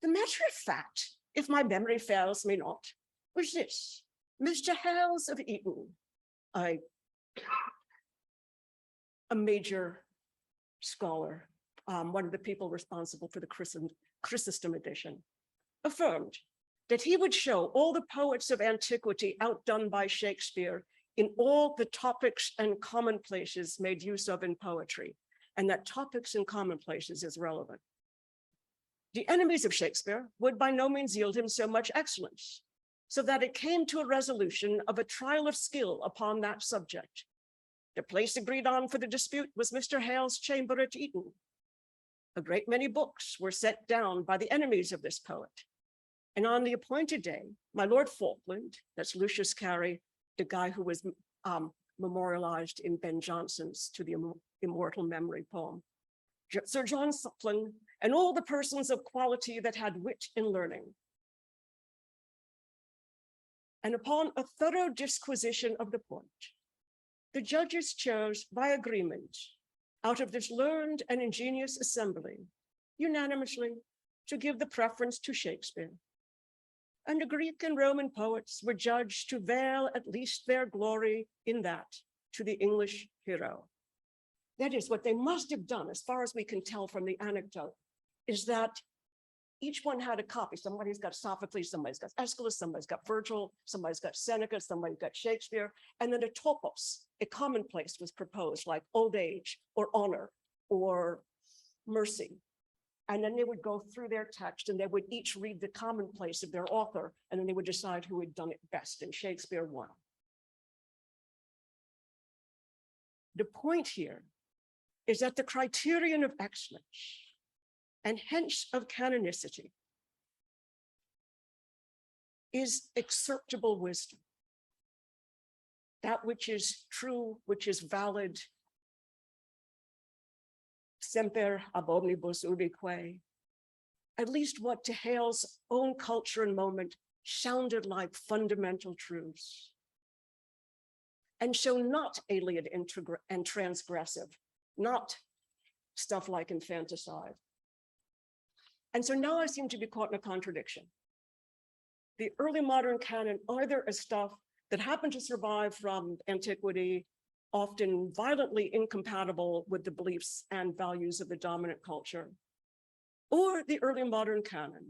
The matter of fact, if my memory fails me not, was this: Mr. Hales of Eton, a major scholar, one of the people responsible for the Chrysostom edition, affirmed that he would show all the poets of antiquity outdone by Shakespeare in all the topics and commonplaces made use of in poetry, and that topics and commonplaces is relevant. The enemies of Shakespeare would by no means yield him so much excellence, so that it came to a resolution of a trial of skill upon that subject. The place agreed on for the dispute was Mr. Hale's chamber at Eton. A great many books were set down by the enemies of this poet. And on the appointed day, my Lord Falkland, that's Lucius Carey, the guy who was memorialized in Ben Jonson's To the Immortal Memory poem, Sir John Suckling, and all the persons of quality that had wit and learning. And upon a thorough disquisition of the point, the judges chose by agreement, out of this learned and ingenious assembly, unanimously to give the preference to Shakespeare. And the Greek and Roman poets were judged to veil at least their glory in that to the English hero. That is what they must have done, as far as we can tell from the anecdote, is that each one had a copy. Somebody's got Sophocles, somebody's got Aeschylus, somebody's got Virgil, somebody's got Seneca, somebody's got Shakespeare. And then a topos, a commonplace, was proposed, like old age or honor or mercy. And then they would go through their text and they would each read the commonplace of their author, and then they would decide who had done it best, and Shakespeare won. The point here is that the criterion of excellence, and hence of canonicity, is acceptable wisdom. That which is true, which is valid, semper ab omnibus ubique, at least what to Hale's own culture and moment sounded like fundamental truths, and so not alien and transgressive, not stuff like infanticide. And so now I seem to be caught in a contradiction. The early modern canon either is stuff that happened to survive from antiquity, often violently incompatible with the beliefs and values of the dominant culture, or the early modern canon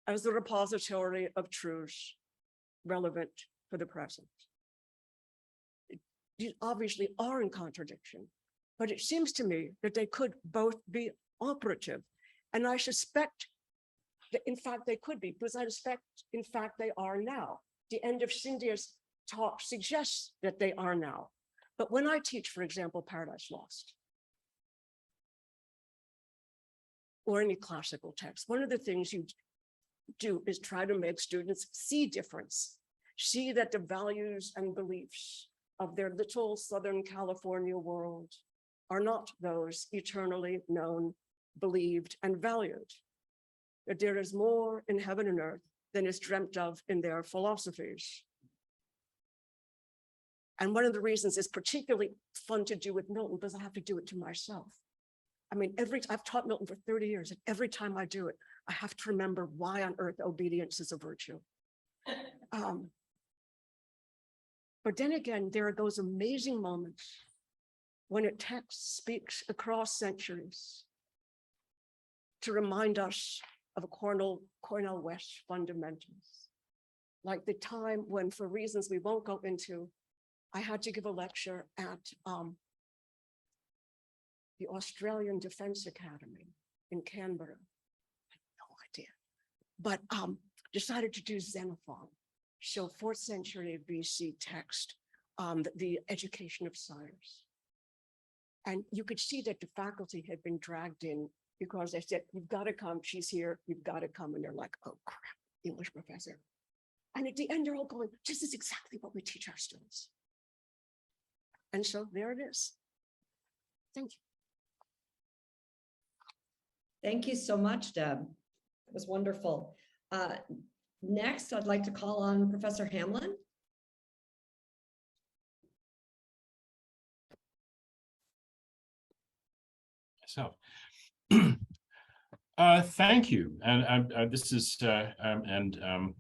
as the repository of truths relevant for the present. These obviously are in contradiction, but it seems to me that they could both be operative. And I suspect that in fact they could be, because I suspect in fact they are now. The end of Cynthia's talk suggests that they are now. But when I teach, for example, Paradise Lost, or any classical text, one of the things you do is try to make students see difference, see that the values and beliefs of their little Southern California world are not those eternally known, believed, and valued. That there is more in heaven and earth than is dreamt of in their philosophies. And one of the reasons it's particularly fun to do with Milton because I have to do it to myself. I mean, I've taught Milton for 30 years, and every time I do it, I have to remember why on earth obedience is a virtue. But then again, there are those amazing moments when a text speaks across centuries to remind us of a Cornell West fundamentals. Like the time when, for reasons we won't go into, I had to give a lecture at the Australian Defence Academy in Canberra. I had no idea, but decided to do Xenophon, show 4th century BC text, the education of sires. And you could see that the faculty had been dragged in because they said, you've got to come, she's here, you've got to come. And they're like, oh crap, English professor. And at the end, they're all going, this is exactly what we teach our students. And so there it is. Thank you. Thank you so much, Deb. It was wonderful. Next, I'd like to call on Professor Hamlin. So, thank you. And this is, I'm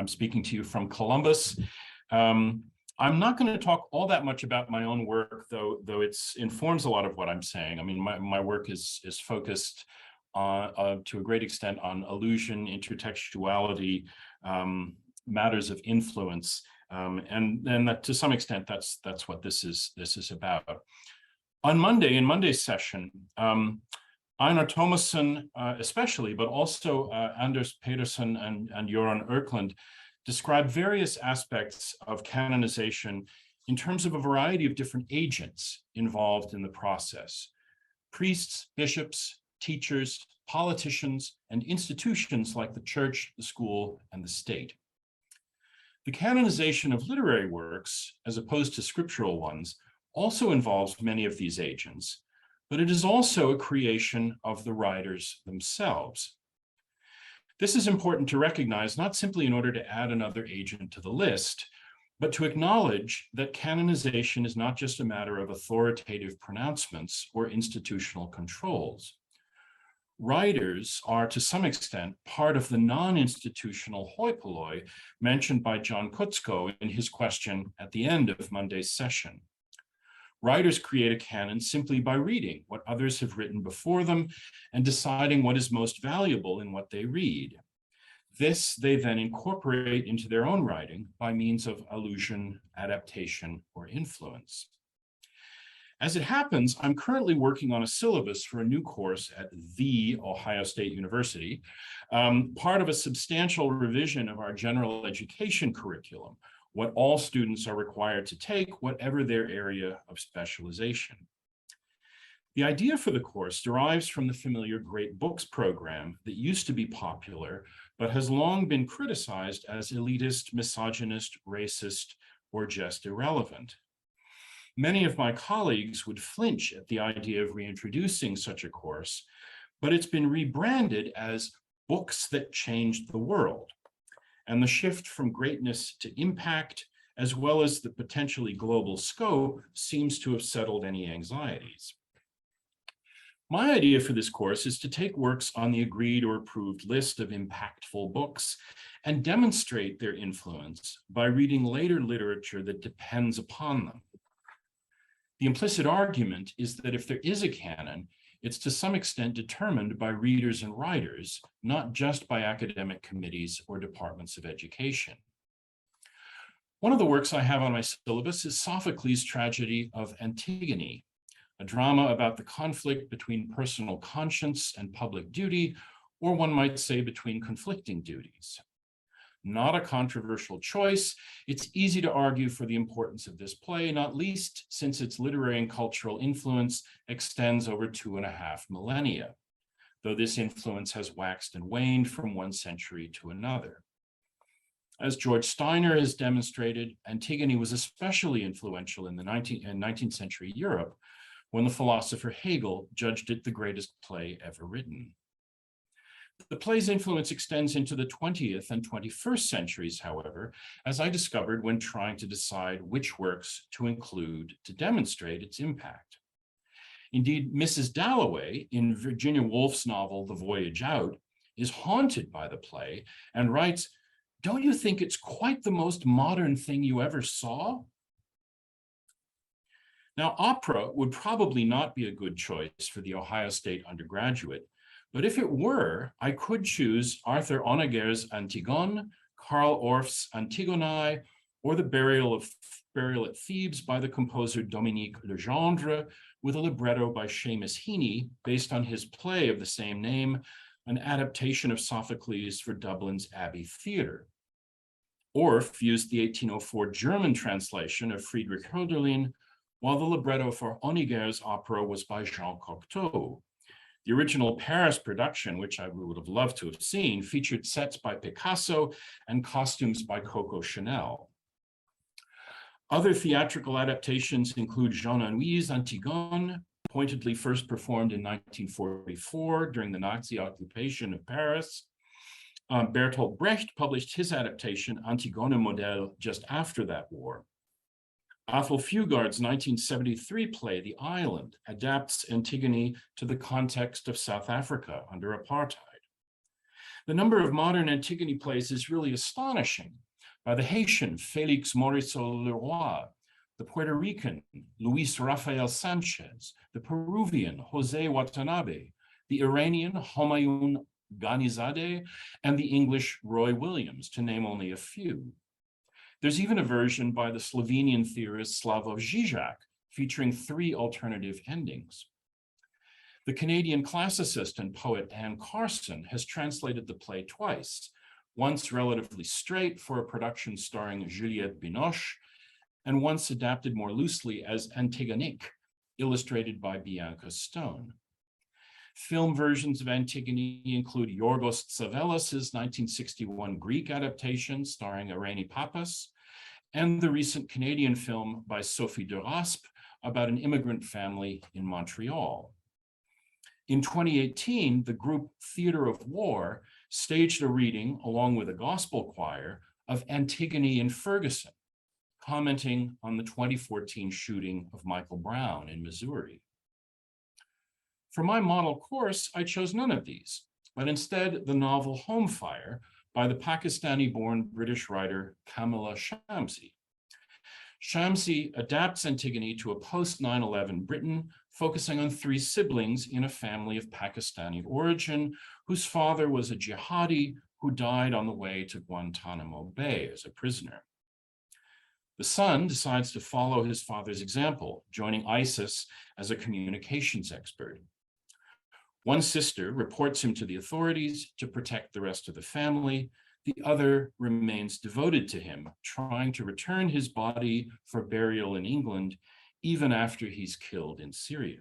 speaking to you from Columbus. I'm not going to talk all that much about my own work, though it informs a lot of what I'm saying. I mean, my work is focused to a great extent on allusion, intertextuality, matters of influence, and that, to some extent, that's what this is about. On Monday, in Monday's session, Einar Thomasson especially, but also Anders Pedersen and Göran Erklund describe various aspects of canonization in terms of a variety of different agents involved in the process: priests, bishops, teachers, politicians, and institutions like the church, the school, and the state. The canonization of literary works, as opposed to scriptural ones, also involves many of these agents, but it is also a creation of the writers themselves. This is important to recognize, not simply in order to add another agent to the list, but to acknowledge that canonization is not just a matter of authoritative pronouncements or institutional controls. Writers are, to some extent, part of the non-institutional hoi polloi mentioned by John Kutzko in his question at the end of Monday's session. Writers create a canon simply by reading what others have written before them and deciding what is most valuable in what they read. This they then incorporate into their own writing by means of allusion, adaptation, or influence. As it happens, I'm currently working on a syllabus for a new course at The Ohio State University, part of a substantial revision of our general education curriculum, what all students are required to take, whatever their area of specialization. The idea for the course derives from the familiar Great Books program that used to be popular, but has long been criticized as elitist, misogynist, racist, or just irrelevant. Many of my colleagues would flinch at the idea of reintroducing such a course, but it's been rebranded as Books That Changed the World. And the shift from greatness to impact, as well as the potentially global scope, seems to have settled any anxieties. My idea for this course is to take works on the agreed or approved list of impactful books and demonstrate their influence by reading later literature that depends upon them. The implicit argument is that if there is a canon, it's to some extent determined by readers and writers, not just by academic committees or departments of education. One of the works I have on my syllabus is Sophocles' tragedy of Antigone, a drama about the conflict between personal conscience and public duty, or one might say between conflicting duties. Not a controversial choice, it's easy to argue for the importance of this play, not least since its literary and cultural influence extends over 2.5 millennia, though this influence has waxed and waned from one century to another. As George Steiner has demonstrated, Antigone was especially influential in 19th century Europe, when the philosopher Hegel judged it the greatest play ever written. The play's influence extends into the 20th and 21st centuries, however, as I discovered when trying to decide which works to include to demonstrate its impact. Indeed, Mrs. Dalloway, in Virginia Woolf's novel, The Voyage Out, is haunted by the play and writes, "Don't you think it's quite the most modern thing you ever saw?" Now, opera would probably not be a good choice for the Ohio State undergraduate, but if it were, I could choose Arthur Honegger's Antigone, Carl Orff's Antigone, or the Burial at Thebes by the composer Dominique Legendre, with a libretto by Seamus Heaney, based on his play of the same name, an adaptation of Sophocles for Dublin's Abbey Theatre. Orff used the 1804 German translation of Friedrich Hölderlin, while the libretto for Honegger's opera was by Jean Cocteau. The original Paris production, which I would have loved to have seen, featured sets by Picasso and costumes by Coco Chanel. Other theatrical adaptations include Jean Anouilh's Antigone, pointedly first performed in 1944 during the Nazi occupation of Paris. Bertolt Brecht published his adaptation, Antigone Modell, just after that war. Athol Fugard's 1973 play, The Island, adapts Antigone to the context of South Africa under apartheid. The number of modern Antigone plays is really astonishing. By the Haitian Félix Morisot Leroy, the Puerto Rican Luis Rafael Sanchez, the Peruvian Jose Watanabe, the Iranian Homayoun Ghanizadeh, and the English Roy Williams, to name only a few. There's even a version by the Slovenian theorist Slavoj Žižek, featuring 3 alternative endings. The Canadian classicist and poet Anne Carson has translated the play twice, once relatively straight for a production starring Juliette Binoche, and once adapted more loosely as Antigonique, illustrated by Bianca Stone. Film versions of Antigone include Yorgos Tsavelis' 1961 Greek adaptation starring Irene Papas, and the recent Canadian film by Sophie Duraspe about an immigrant family in Montreal. In 2018, the group Theatre of War staged a reading, along with a gospel choir, of Antigone in Ferguson, commenting on the 2014 shooting of Michael Brown in Missouri. For my model course, I chose none of these, but instead the novel Home Fire by the Pakistani-born British writer Kamila Shamsi. Shamsi adapts Antigone to a post-9/11 Britain, focusing on 3 siblings in a family of Pakistani origin, whose father was a jihadi who died on the way to Guantanamo Bay as a prisoner. The son decides to follow his father's example, joining ISIS as a communications expert. One sister reports him to the authorities to protect the rest of the family. The other remains devoted to him, trying to return his body for burial in England, even after he's killed in Syria.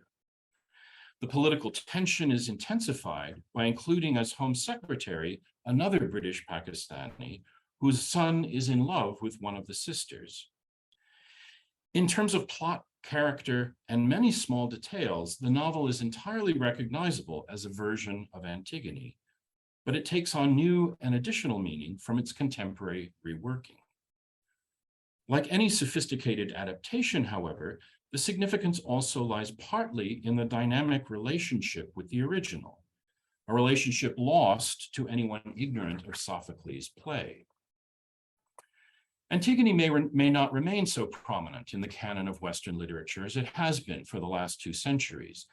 The political tension is intensified by including as Home Secretary another British Pakistani whose son is in love with one of the sisters. In terms of plot, character, and many small details, the novel is entirely recognizable as a version of Antigone, but it takes on new and additional meaning from its contemporary reworking. Like any sophisticated adaptation, however, the significance also lies partly in the dynamic relationship with the original, a relationship lost to anyone ignorant of Sophocles' play. Antigone may not remain so prominent in the canon of Western literature as it has been for the last 2 centuries,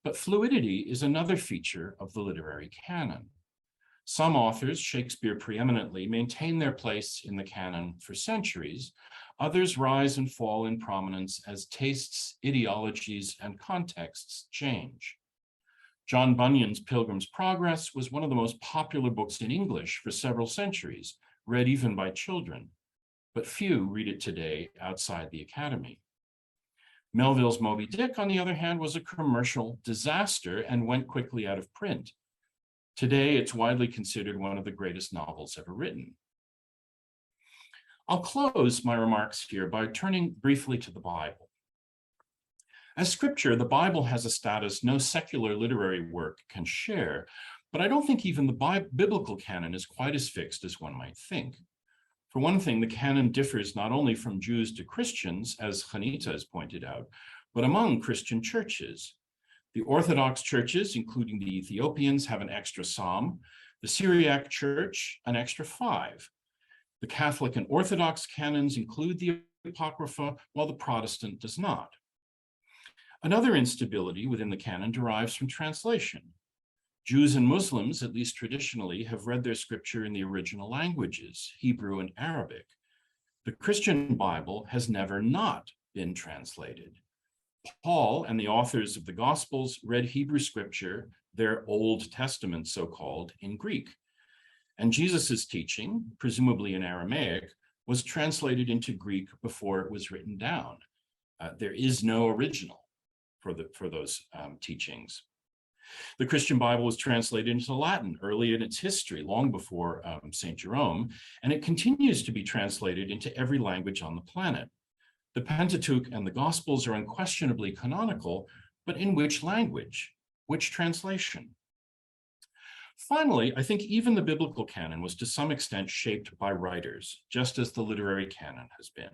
but fluidity is another feature of the literary canon. Some authors, Shakespeare preeminently, maintain their place in the canon for centuries. Others rise and fall in prominence as tastes, ideologies, and contexts change. John Bunyan's Pilgrim's Progress was one of the most popular books in English for several centuries, read even by children, but few read it today outside the academy. Melville's Moby Dick, on the other hand, was a commercial disaster and went quickly out of print. Today, it's widely considered one of the greatest novels ever written. I'll close my remarks here by turning briefly to the Bible. As scripture, the Bible has a status no secular literary work can share, But I don't think even the biblical canon is quite as fixed as one might think. For one thing, the canon differs not only from Jews to Christians, as Hanita has pointed out, but among Christian churches. The Orthodox churches, including the Ethiopians, have an extra psalm, the Syriac Church an extra 5. The Catholic and Orthodox canons include the Apocrypha, while the Protestant does not. Another instability within the canon derives from translation. Jews and Muslims, at least traditionally, have read their scripture in the original languages, Hebrew and Arabic. The Christian Bible has never not been translated. Paul and the authors of the Gospels read Hebrew scripture, their Old Testament so-called, in Greek. And Jesus's teaching, presumably in Aramaic, was translated into Greek before it was written down. There is no original for those teachings. The Christian Bible was translated into Latin early in its history, long before St. Jerome, and it continues to be translated into every language on the planet. The Pentateuch and the Gospels are unquestionably canonical, but in which language? Which translation? Finally, I think even the biblical canon was to some extent shaped by writers, just as the literary canon has been.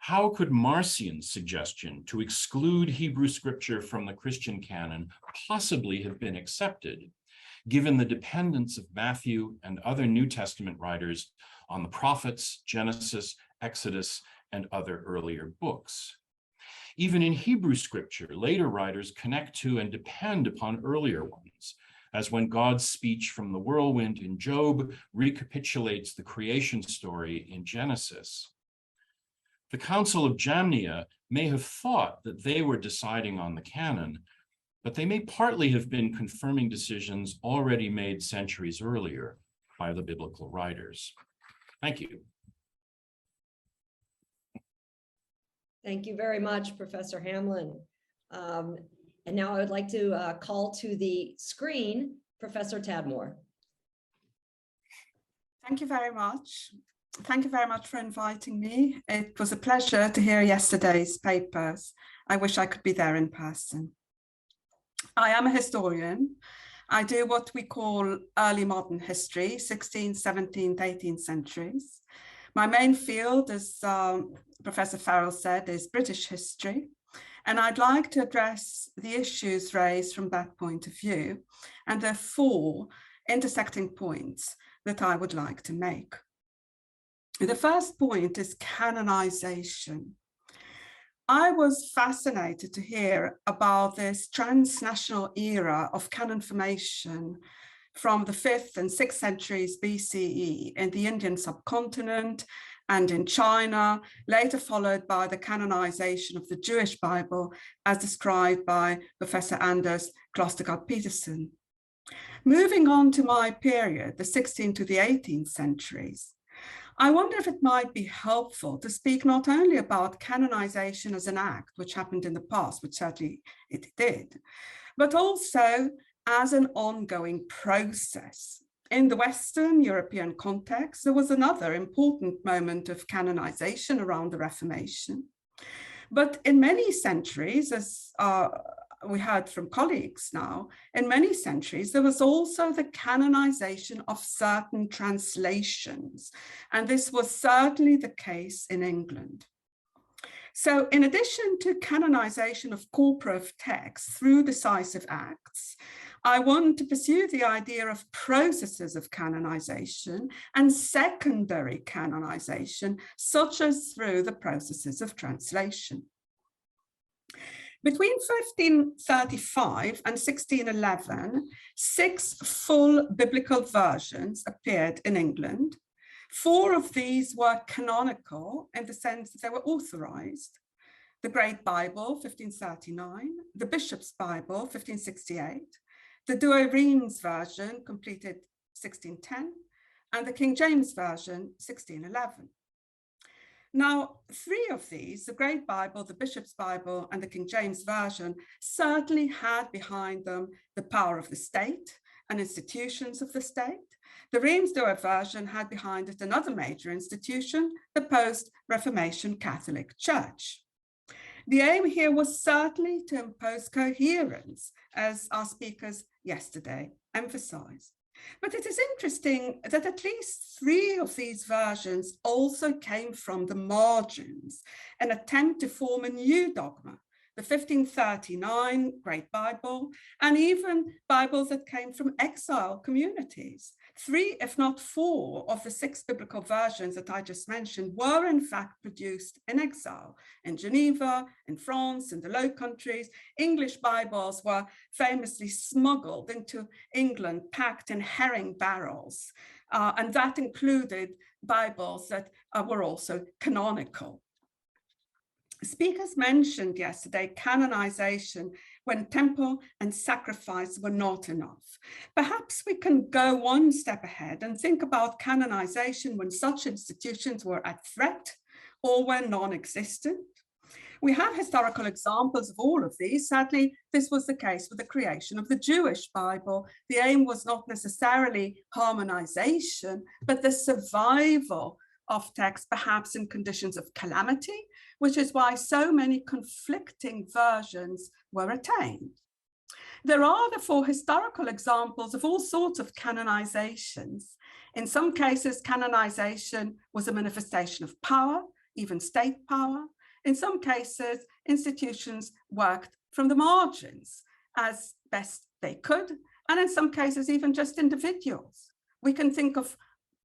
How could Marcion's suggestion to exclude Hebrew scripture from the Christian canon possibly have been accepted, given the dependence of Matthew and other New Testament writers on the prophets, Genesis, Exodus, and other earlier books? Even in Hebrew scripture, later writers connect to and depend upon earlier ones, as when God's speech from the whirlwind in Job recapitulates the creation story in Genesis. The Council of Jamnia may have thought that they were deciding on the canon, but they may partly have been confirming decisions already made centuries earlier by the biblical writers. Thank you. Thank you very much, Professor Hamlin. And now I would like to call to the screen, Professor Tadmore. Thank you very much. Thank you very much for inviting me. It was a pleasure to hear yesterday's papers. I wish I could be there in person. I am a historian. I do what we call early modern history, 16th, 17th, 18th centuries. My main field, as Professor Farrell said, is British history. And I'd like to address the issues raised from that point of view. And there are 4 intersecting points that I would like to make. The first point is canonization. I was fascinated to hear about this transnational era of canon formation from the 5th and 6th centuries BCE in the Indian subcontinent and in China, later followed by the canonization of the Jewish Bible as described by Professor Anders Klostergaard-Petersen. Moving on to my period, the 16th to the 18th centuries, I wonder if it might be helpful to speak not only about canonization as an act, which happened in the past, which certainly it did, but also as an ongoing process. In the Western European context, there was another important moment of canonization around the Reformation. But in many centuries, as we heard from colleagues now, in many centuries, there was also the canonization of certain translations. And this was certainly the case in England. So in addition to canonization of corpora of texts through decisive acts, I want to pursue the idea of processes of canonization and secondary canonization, such as through the processes of translation. Between 1535 and 1611, 6 full biblical versions appeared in England. 4 of these were canonical in the sense that they were authorized. The Great Bible, 1539, the Bishop's Bible, 1568, the Douay-Rheims version, completed 1610, and the King James Version, 1611. Now, 3 of these, the Great Bible, the Bishop's Bible, and the King James Version, certainly had behind them the power of the state and institutions of the state. The Reims-Douay version had behind it another major institution, the post-Reformation Catholic Church. The aim here was certainly to impose coherence, as our speakers yesterday emphasize. But it is interesting that at least 3 of these versions also came from the margins, an attempt to form a new dogma, the 1539 Great Bible, and even Bibles that came from exile communities. 3, if not 4, of the 6 biblical versions that I just mentioned were in fact produced in exile, in Geneva, in France, in the Low Countries. English Bibles were famously smuggled into England, packed in herring barrels, and that included Bibles that were also canonical. Speakers mentioned yesterday canonization when temple and sacrifice were not enough. Perhaps we can go one step ahead and think about canonization when such institutions were at threat or were non-existent. We have historical examples of all of these. Sadly, this was the case with the creation of the Jewish Bible. The aim was not necessarily harmonization, but the survival of text, perhaps in conditions of calamity, which is why so many conflicting versions were attained. There are therefore historical examples of all sorts of canonizations. In some cases, canonization was a manifestation of power, even state power. In some cases, institutions worked from the margins as best they could, and in some cases, even just individuals. We can think of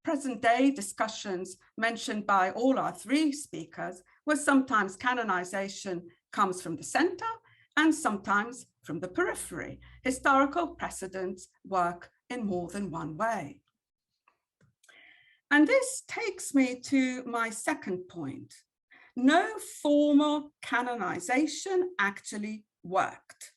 present-day discussions mentioned by all our 3 speakers, where sometimes canonization comes from the center and sometimes from the periphery. Historical precedents work in more than one way. And this takes me to my second point. No formal canonization actually worked.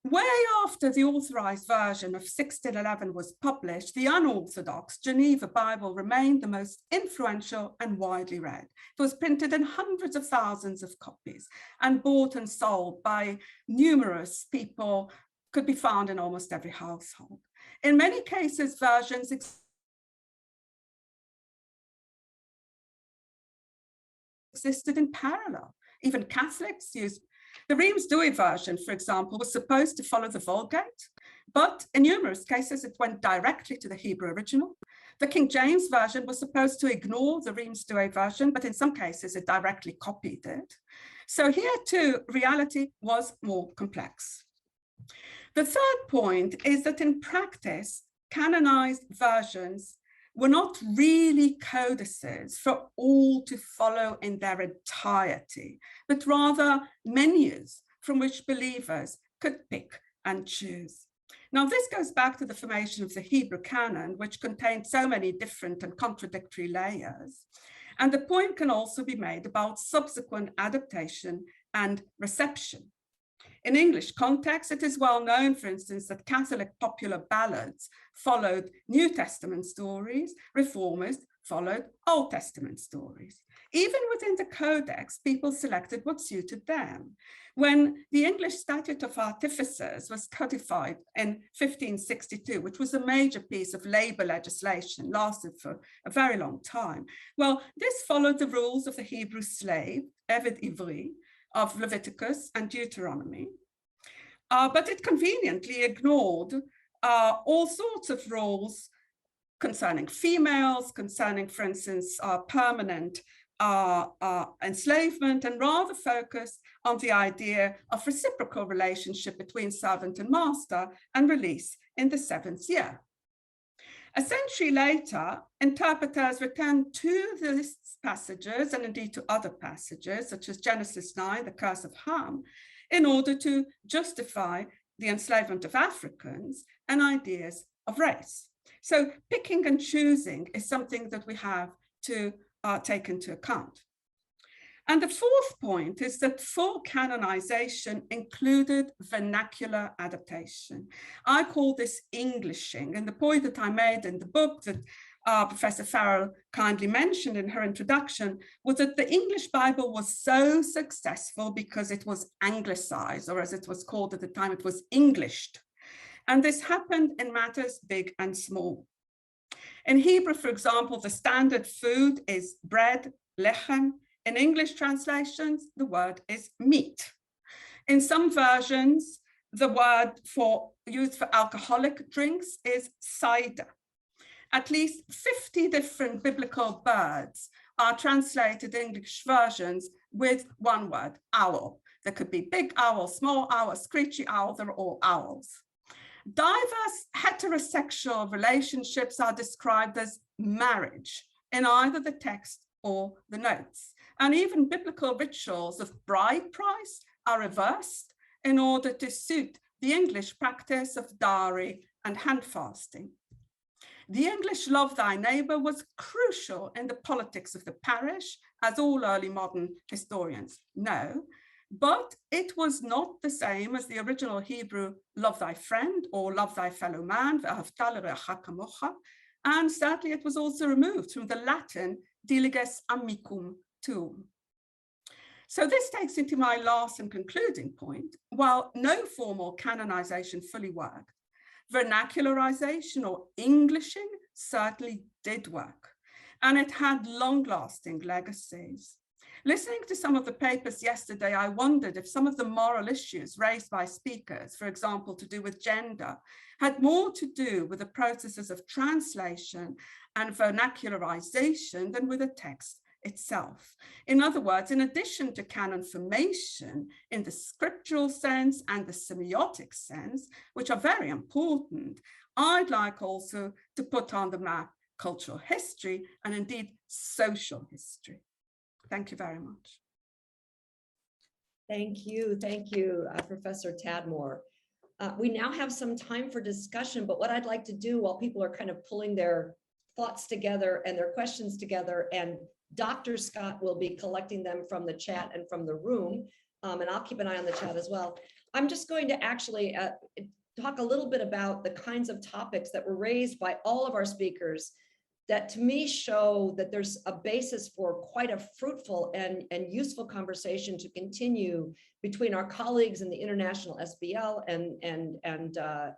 Way after the authorized version of 1611 was published, the unorthodox Geneva Bible remained the most influential and widely read. It was printed in hundreds of thousands of copies and bought and sold by numerous people, could be found in almost every household. In many cases, versions existed in parallel. Even Catholics used the Reims-Douay version, for example, was supposed to follow the Vulgate, but in numerous cases, it went directly to the Hebrew original. The King James version was supposed to ignore the Reims-Douay version, but in some cases, it directly copied it. So here too, reality was more complex. The third point is that in practice, canonized versions were not really codices for all to follow in their entirety, but rather menus from which believers could pick and choose. Now, this goes back to the formation of the Hebrew canon, which contained so many different and contradictory layers. And the point can also be made about subsequent adaptation and reception. In English context, it is well known, for instance, that Catholic popular ballads followed New Testament stories, Reformers followed Old Testament stories. Even within the Codex, people selected what suited them. When the English Statute of Artificers was codified in 1562, which was a major piece of labor legislation, lasted for a very long time, well, this followed the rules of the Hebrew slave, Eved Ivri, of Leviticus and Deuteronomy, but it conveniently ignored all sorts of rules concerning females, concerning, for instance, permanent enslavement, and rather focused on the idea of reciprocal relationship between servant and master and release in the 7th year. A century later, interpreters returned to these passages and indeed to other passages, such as Genesis 9, the curse of Ham, in order to justify the enslavement of Africans and ideas of race. So picking and choosing is something that we have to take into account. And the fourth point is that full canonization included vernacular adaptation. I call this Englishing, and the point that I made in the book that Professor Farrell kindly mentioned in her introduction was that the English Bible was so successful because it was anglicized, or as it was called at the time, it was Englished. And this happened in matters big and small. In Hebrew, for example, the standard food is bread, lechem. In English translations, the word is meat. In some versions, the word used for alcoholic drinks is cider. At least 50 different biblical birds are translated English versions with one word, owl. There could be big owl, small owl, screechy owl, they're all owls. Diverse heterosexual relationships are described as marriage in either the text or the notes. And even biblical rituals of bride price are reversed in order to suit the English practice of dowry and hand fasting. The English love thy neighbor was crucial in the politics of the parish, as all early modern historians know, but it was not the same as the original Hebrew love thy friend or love thy fellow man, and sadly it was also removed from the Latin diliges amicum tuum. So this takes into my last and concluding point. While no formal canonization fully worked, vernacularization or Englishing certainly did work, and it had long-lasting legacies. Listening to some of the papers yesterday, I wondered if some of the moral issues raised by speakers, for example, to do with gender, had more to do with the processes of translation and vernacularization than with the text itself. In other words, in addition to canon formation in the scriptural sense and the semiotic sense, which are very important, I'd like also to put on the map cultural history and indeed social history. Thank you very much. Thank you, Professor Tadmore. We now have some time for discussion, but what I'd like to do while people are kind of pulling their thoughts together and their questions together, and Dr. Scott will be collecting them from the chat and from the room, and I'll keep an eye on the chat as well. I'm just going to actually talk a little bit about the kinds of topics that were raised by all of our speakers that to me show that there's a basis for quite a fruitful and useful conversation to continue between our colleagues in the international SBL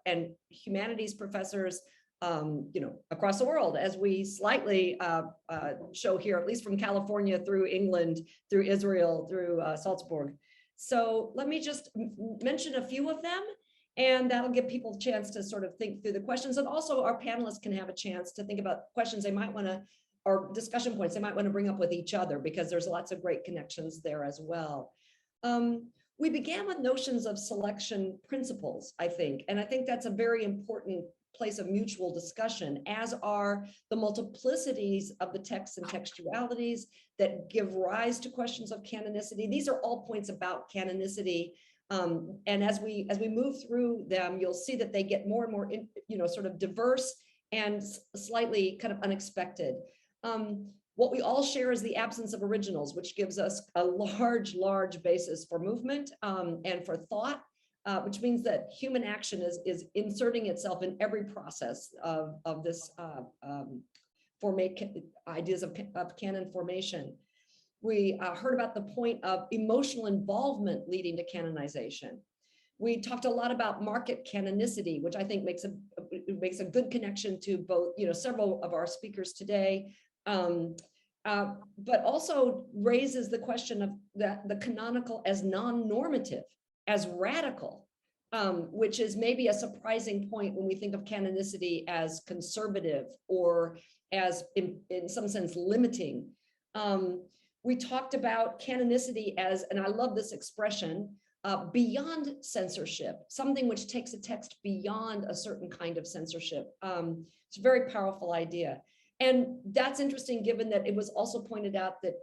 and humanities professors across the world, as we slightly show here, at least from California through England, through Israel, through Salzburg. So let me just mention a few of them, and that'll give people a chance to sort of think through the questions. And also our panelists can have a chance to think about questions they might want to, or discussion points they might want to bring up with each other, because there's lots of great connections there as well. We began with notions of selection principles, I think, and I think that's a very important place of mutual discussion, as are the multiplicities of the texts and textualities that give rise to questions of canonicity. These are all points about canonicity. And as we move through them, you'll see that they get more and more, sort of diverse and slightly kind of unexpected. What we all share is the absence of originals, which gives us a large basis for movement and for thought, which means that human action is inserting itself in every process of this ideas of canon formation. We heard about the point of emotional involvement leading to canonization. We talked a lot about market canonicity, which I think makes a good connection to both, several of our speakers today, but also raises the question of the canonical as non-normative, as radical, which is maybe a surprising point when we think of canonicity as conservative or as in some sense limiting. We talked about canonicity as, and I love this expression, beyond censorship, something which takes a text beyond a certain kind of censorship. It's a very powerful idea. And that's interesting, given that it was also pointed out that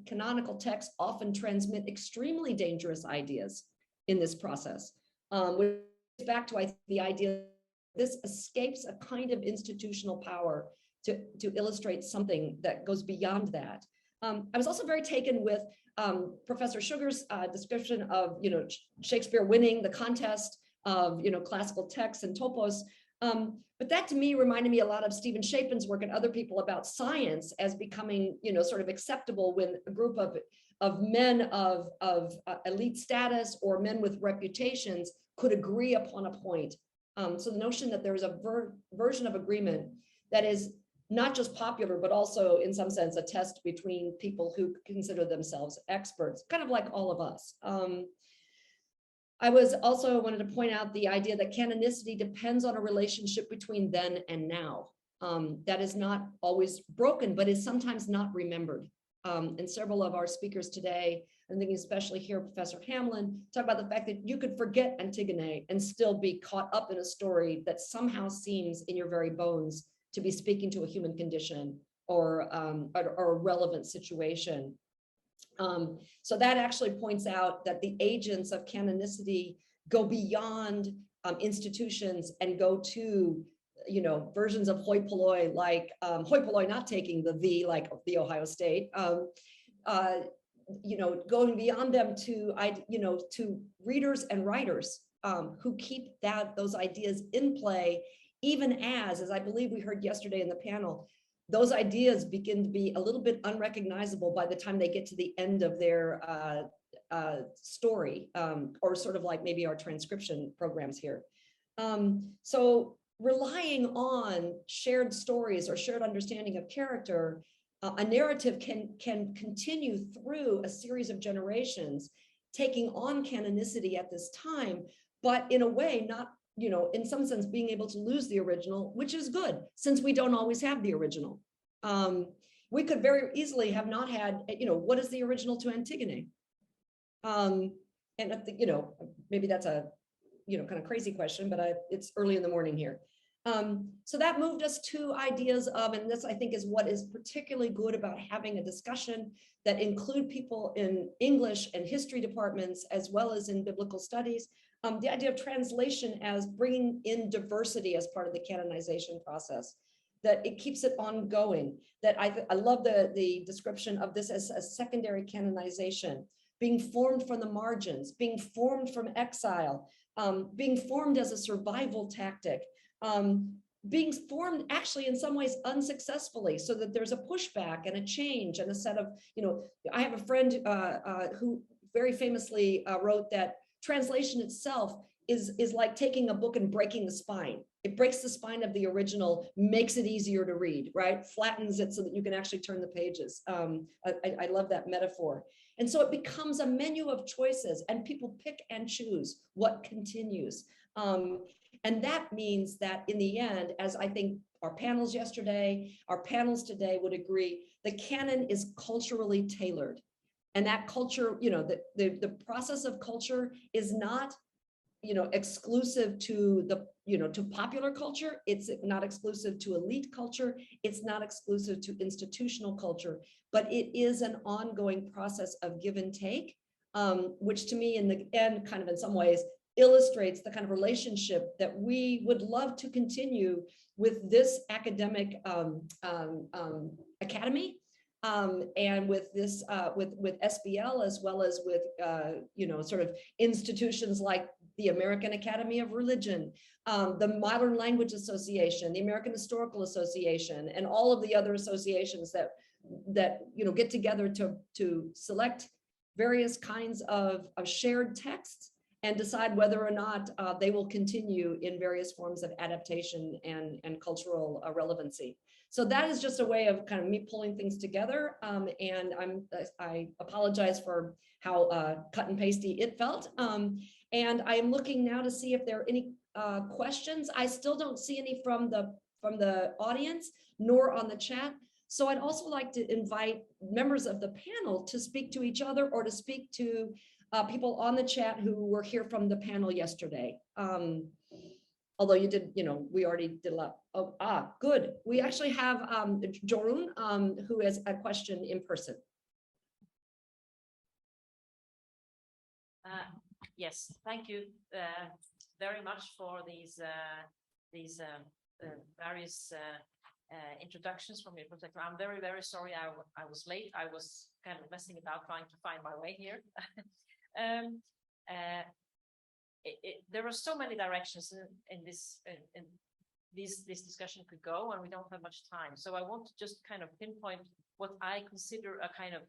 canonical texts often transmit extremely dangerous ideas in this process, which is back to the idea this escapes a kind of institutional power to illustrate something that goes beyond that. I was also very taken with Professor Sugar's description of, Shakespeare winning the contest of, classical texts and topos. But that to me reminded me a lot of Stephen Chapin's work and other people about science as becoming, sort of acceptable when a group of men of elite status or men with reputations could agree upon a point. So the notion that there is a version of agreement that is not just popular, but also in some sense a test between people who consider themselves experts, kind of like all of us. I was also wanted to point out the idea that canonicity depends on a relationship between then and now. That is not always broken, but is sometimes not remembered. And several of our speakers today, I'm thinking especially here, Professor Hamlin, talk about the fact that you could forget Antigone and still be caught up in a story that somehow seems in your very bones to be speaking to a human condition or a relevant situation. So that actually points out that the agents of canonicity go beyond institutions and go to, versions of hoi polloi, like hoi polloi not taking the V like the Ohio State, going beyond them to, to readers and writers who keep those ideas in play, even as I believe we heard yesterday in the panel, those ideas begin to be a little bit unrecognizable by the time they get to the end of their story, or sort of like maybe our transcription programs here. So relying on shared stories or shared understanding of character, a narrative can continue through a series of generations, taking on canonicity at this time, but in a way not, in some sense being able to lose the original, which is good since we don't always have the original. We could very easily have not had, what is the original to Antigone? And I think, maybe that's a, kind of crazy question, but it's early in the morning here. So that moved us to ideas of, and this I think is what is particularly good about having a discussion that include people in English and history departments, as well as in biblical studies, the idea of translation as bringing in diversity as part of the canonization process, that it keeps it ongoing, that I love the description of this as a secondary canonization, being formed from the margins, being formed from exile, being formed as a survival tactic, being formed actually in some ways unsuccessfully, so that there's a pushback and a change and a set of, I have a friend who very famously wrote that translation itself is like taking a book and breaking the spine. It breaks the spine of the original, makes it easier to read, right? Flattens it so that you can actually turn the pages. I love that metaphor. And so it becomes a menu of choices, and people pick and choose what continues. And that means that in the end, as I think our panels yesterday, our panels today would agree, the canon is culturally tailored. And that culture, the process of culture is not, exclusive to the, to popular culture. It's not exclusive to elite culture. It's not exclusive to institutional culture, but it is an ongoing process of give and take, which to me in the end, kind of in some ways, illustrates the kind of relationship that we would love to continue with this academic academy, and with this with SBL, as well as with sort of institutions like the American Academy of Religion, the Modern Language Association, the American Historical Association, and all of the other associations that get together to select various kinds of shared texts and decide whether or not they will continue in various forms of adaptation and cultural relevancy. So that is just a way of kind of me pulling things together. And I apologize for how cut and pasty it felt. And I am looking now to see if there are any questions. I still don't see any from the audience, nor on the chat. So I'd also like to invite members of the panel to speak to each other or to speak to people on the chat who were here from the panel yesterday. Although you did, we already did a lot. Oh, good. We actually have Jorun, who has a question in person. Yes, thank you very much for these various introductions from your perspective. I'm very, very sorry I was late. I was kind of messing about trying to find my way here. There are so many directions in this discussion could go, and we don't have much time. So I want to just kind of pinpoint what I consider a kind of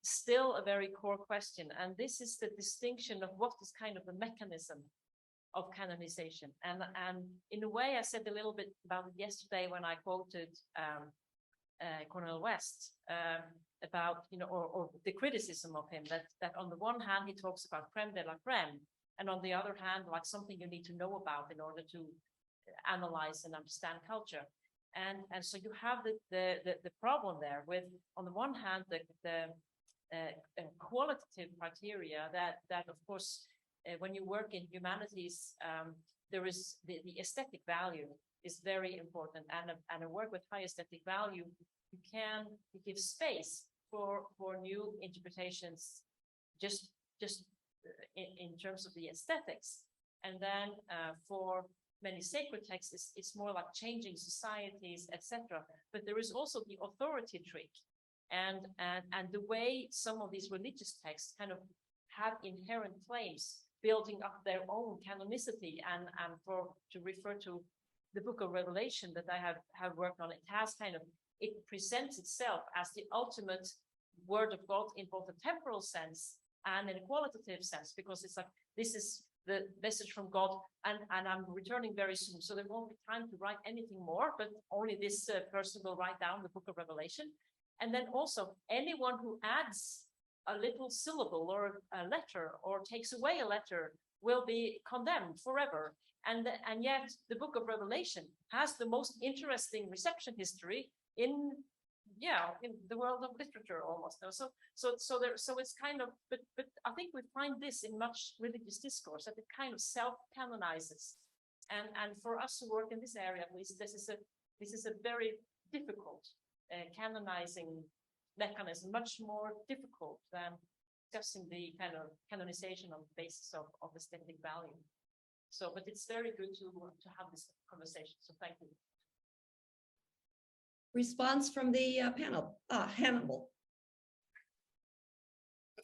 still a very core question, and this is the distinction of what is kind of the mechanism of canonization. And in a way, I said a little bit about it yesterday when I quoted Cornel West about, or the criticism of him, that on the one hand, he talks about crème de la crème, and on the other hand, like something you need to know about in order to analyze and understand culture. And so you have the problem there with, on the one hand, the qualitative criteria that of course, when you work in humanities, there is the aesthetic value is very important, and a work with high aesthetic value, you give space for new interpretations, just in terms of the aesthetics. And then for many sacred texts, it's more like changing societies, etc. But there is also the authority trick, and the way some of these religious texts kind of have inherent claims, building up their own canonicity. And to refer to the book of Revelation that I have worked on, it presents itself as the ultimate word of God in both a temporal sense and in a qualitative sense, because it's like, this is the message from God, and I'm returning very soon. So there won't be time to write anything more, but only this person will write down the book of Revelation. And then also anyone who adds a little syllable or a letter or takes away a letter will be condemned forever. And yet the book of Revelation has the most interesting reception history in the world of literature almost. So it's kind of, but I think we find this in much religious discourse, that it kind of self-canonizes. And for us who work in this area, at least, this is a very difficult canonizing mechanism, much more difficult than discussing the kind of canonization on the basis of aesthetic value. So, but it's very good to have this conversation. So thank you. Response from the panel. Hannibal.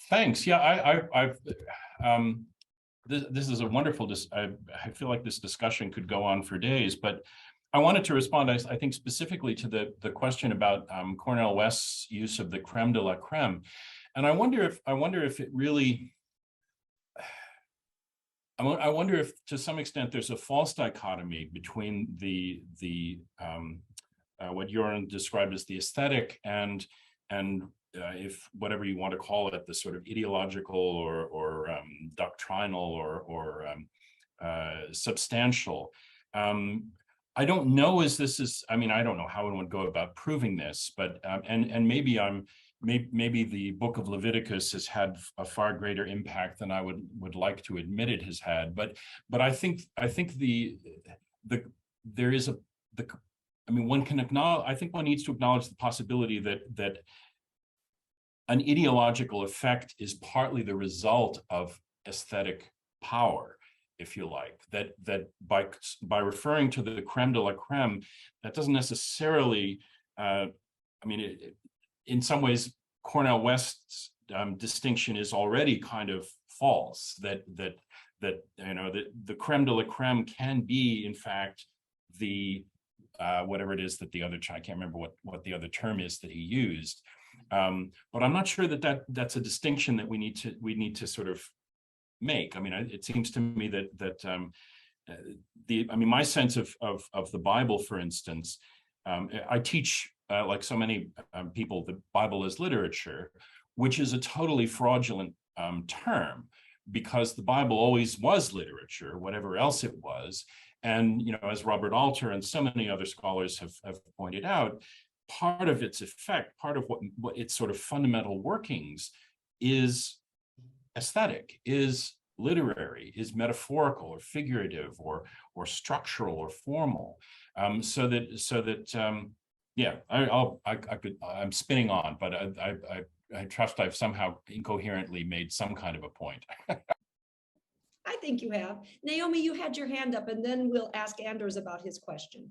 Thanks. Yeah, this is a wonderful. I feel like this discussion could go on for days, but I wanted to respond, I think, specifically to the question about Cornel West's use of the creme de la creme, and I wonder if it really. I wonder if, to some extent, there's a false dichotomy between the what Göran described as the aesthetic and if whatever you want to call it, the sort of ideological or doctrinal or substantial. I don't know I mean, I don't know how one would go about proving this, but and maybe the book of Leviticus has had a far greater impact than I would like to admit it has had. But I think there is I mean, one can acknowledge. I think one needs to acknowledge the possibility that an ideological effect is partly the result of aesthetic power, if you like. That by referring to the creme de la creme, that doesn't necessarily. I mean, in some ways, Cornel West's distinction is already kind of false. That the creme de la creme can be, in fact, the whatever it is that the other, I can't remember what the other term is that he used, but I'm not sure that's a distinction that we need to sort of make. I mean, it seems to me that I mean, my sense of the Bible, for instance, I teach like so many people, the Bible as literature, which is a totally fraudulent term, because the Bible always was literature, whatever else it was. And, as Robert Alter and so many other scholars have pointed out, part of its effect, part of what its sort of fundamental workings is aesthetic, is literary, is metaphorical or figurative or structural or formal. So that yeah, I'm spinning on, but I trust I've somehow incoherently made some kind of a point. I think you have. Naomi, you had your hand up, and then we'll ask Anders about his question.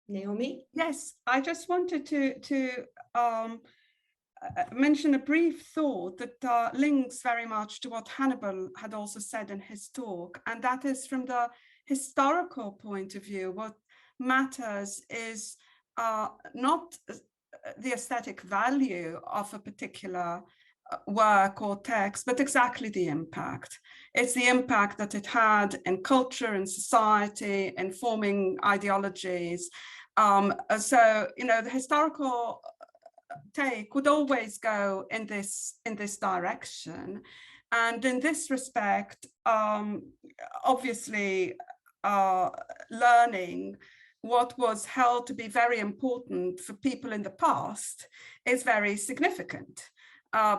Naomi? Yes, I just wanted to mention a brief thought that links very much to what Hannibal had also said in his talk, and that is from the historical point of view. What matters is not the aesthetic value of a particular work or text, but exactly the impact. It's the impact that it had in culture and society, in forming ideologies. So, the historical take would always go in this direction. And in this respect, obviously, learning what was held to be very important for people in the past is very significant.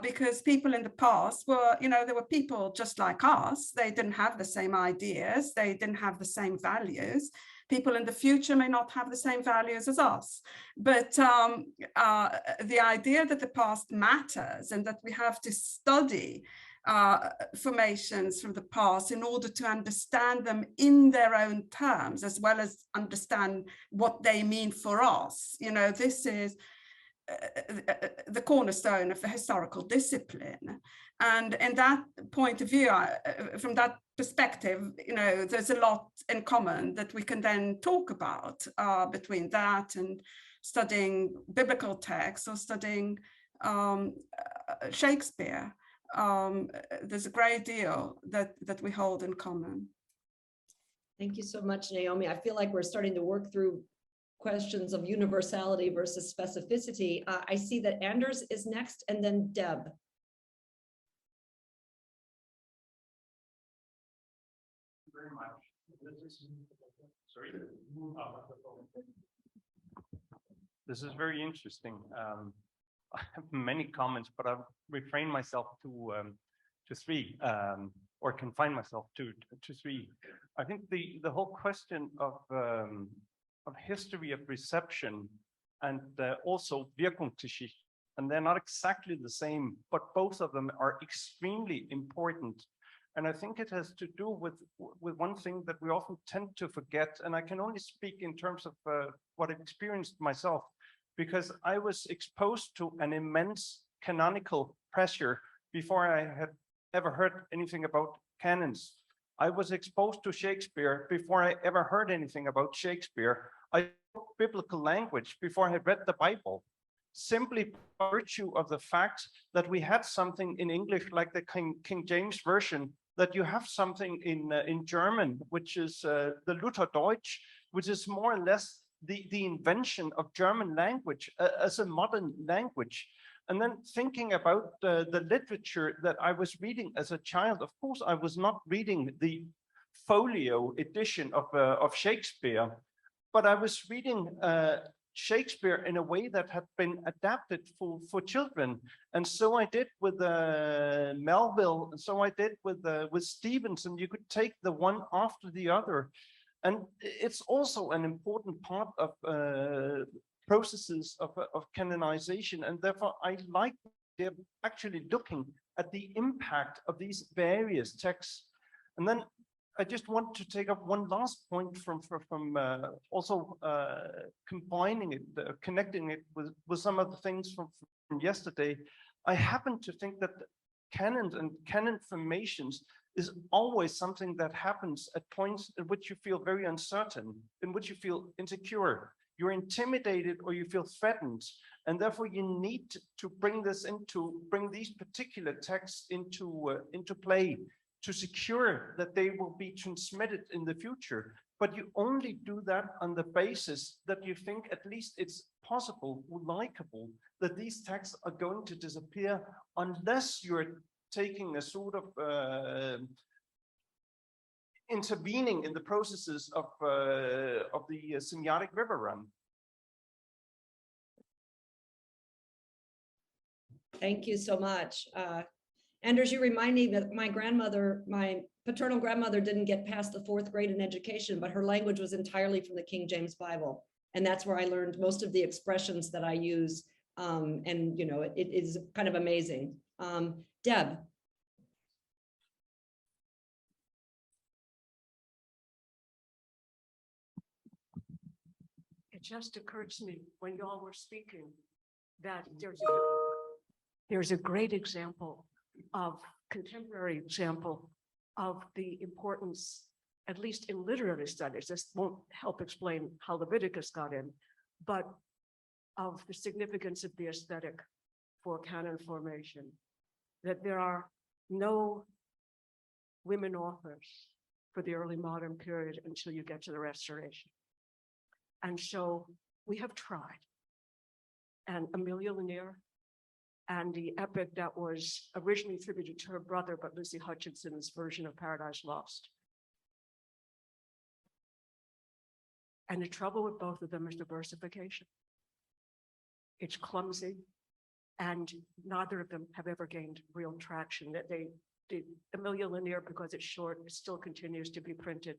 Because people in the past were, there were people just like us. They didn't have the same ideas. They didn't have the same values. People in the future may not have the same values as us. But the idea that the past matters and that we have to study formations from the past in order to understand them in their own terms, as well as understand what they mean for us. This is the cornerstone of the historical discipline. And in that point of view, from that perspective, there's a lot in common that we can then talk about between that and studying biblical texts or studying Shakespeare. There's a great deal that we hold in common. Thank you so much, Naomi. I feel like we're starting to work through questions of universality versus specificity. I see that Anders is next, and then Deb. Very much. Sorry. This is very interesting. I have many comments, but I've refrained myself to three, or confine myself to three. I think the whole question of history of reception and also Wirkungsgeschichte, and they're not exactly the same, but both of them are extremely important. And I think it has to do with one thing that we often tend to forget, and I can only speak in terms of what I've experienced myself, because I was exposed to an immense canonical pressure before I had ever heard anything about canons. I was exposed to Shakespeare before I ever heard anything about Shakespeare. I spoke biblical language before I had read the Bible, simply by virtue of the fact that we had something in English like the King James Version, that you have something in German, which is the Lutherdeutsch, which is more or less the invention of German language as a modern language. And then thinking about the literature that I was reading as a child, of course, I was not reading the folio edition of Shakespeare, but I was reading Shakespeare in a way that had been adapted for children. And so I did with Melville, and so I did with Stevenson. You could take the one after the other. And it's also an important part of processes of canonization. And therefore, I like actually looking at the impact of these various texts. And then I just want to take up one last point from also combining it, connecting it with some of the things from yesterday. I happen to think that canons and canon formations is always something that happens at points at which you feel very uncertain, in which you feel insecure, you're intimidated, or you feel threatened. And therefore you need to bring these particular texts into play, to secure that they will be transmitted in the future. But you only do that on the basis that you think at least it's possible or likable that these texts are going to disappear, unless you're taking a sort of intervening in the processes of the Semiotic river run. Thank you so much. Anders, you remind me that my paternal grandmother didn't get past the 4th grade in education, but her language was entirely from the King James Bible. And that's where I learned most of the expressions that I use. And, it is kind of amazing. Deb. It just occurred to me when y'all were speaking that there's a great example of contemporary example of the importance, at least in literary studies. This won't help explain how Leviticus got in, but of the significance of the aesthetic for canon formation, that there are no women authors for the early modern period until you get to the Restoration. And so we have tried. and Amelia Lanier, and the epic that was originally attributed to her brother, but Lucy Hutchinson's version of Paradise Lost. And the trouble with both of them is diversification. It's clumsy, and neither of them have ever gained real traction. That the Amelia Lanier, because it's short, it still continues to be printed,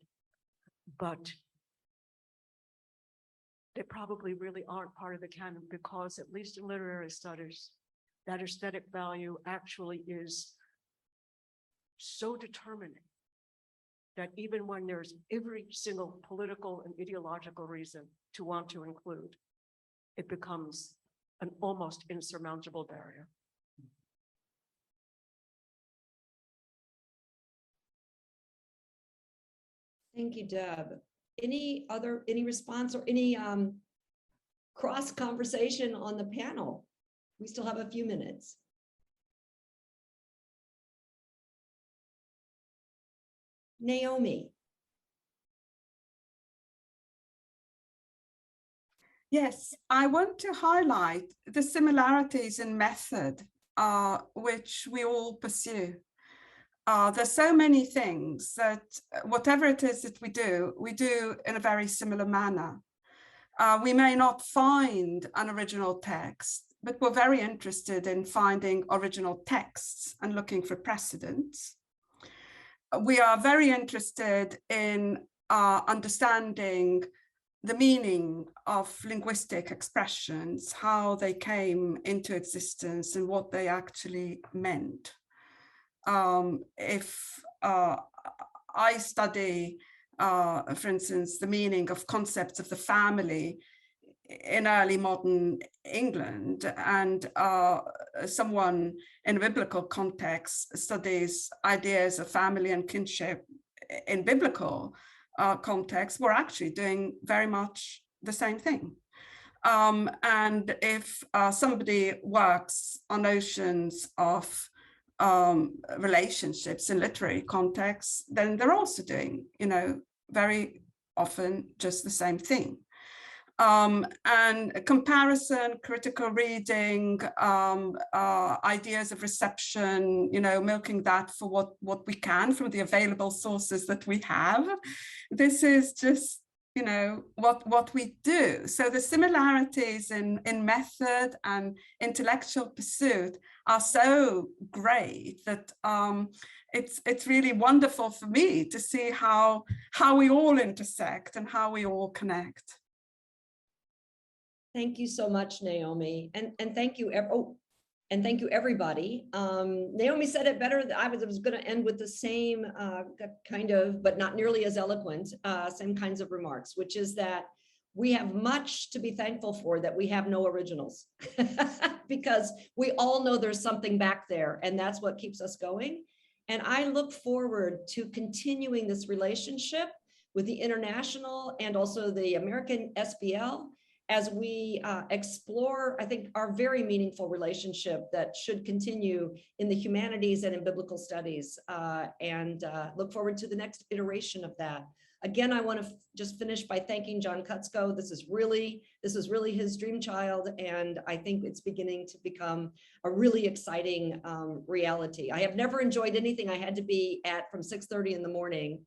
but they probably really aren't part of the canon, because at least in literary studies, that aesthetic value actually is so determining that even when there's every single political and ideological reason to want to include, it becomes an almost insurmountable barrier. Thank you, Deb. Any response or any cross conversation on the panel? We still have a few minutes. Naomi. Yes, I want to highlight the similarities in method, which we all pursue. There's so many things that whatever it is that we do in a very similar manner. We may not find an original text, but we're very interested in finding original texts and looking for precedents. We are very interested in understanding the meaning of linguistic expressions, how they came into existence and what they actually meant. If I study, for instance, the meaning of concepts of the family in early modern England, and someone in a biblical context studies ideas of family and kinship in biblical context, we're actually doing very much the same thing. And if somebody works on notions of relationships in literary contexts, then they're also doing, very often just the same thing. And comparison, critical reading, ideas of reception, milking that for what we can from the available sources that we have. This is just, what we do. So the similarities in method and intellectual pursuit are so great that it's really wonderful for me to see how we all intersect and how we all connect. Thank you so much, Naomi, and thank you. And thank you, everybody. Naomi said it better. I was going to end with the same kind of, but not nearly as eloquent, same kinds of remarks, which is that we have much to be thankful for that we have no originals, because we all know there's something back there, and that's what keeps us going. And I look forward to continuing this relationship with the international and also the American ISBL as we explore, I think, our very meaningful relationship that should continue in the humanities and in biblical studies, and look forward to the next iteration of that. Again, I want to just finish by thanking John Kutzko. This is really his dream child, and I think it's beginning to become a really exciting reality. I have never enjoyed anything I had to be at from 6:30 in the morning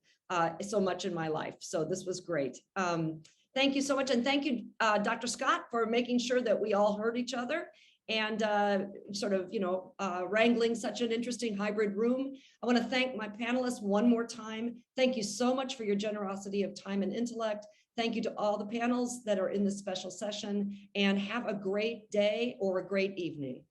so much in my life. So this was great. Thank you so much. And thank you, Dr. Scott, for making sure that we all heard each other and wrangling such an interesting hybrid room. I want to thank my panelists one more time. Thank you so much for your generosity of time and intellect. Thank you to all the panels that are in this special session, and have a great day or a great evening.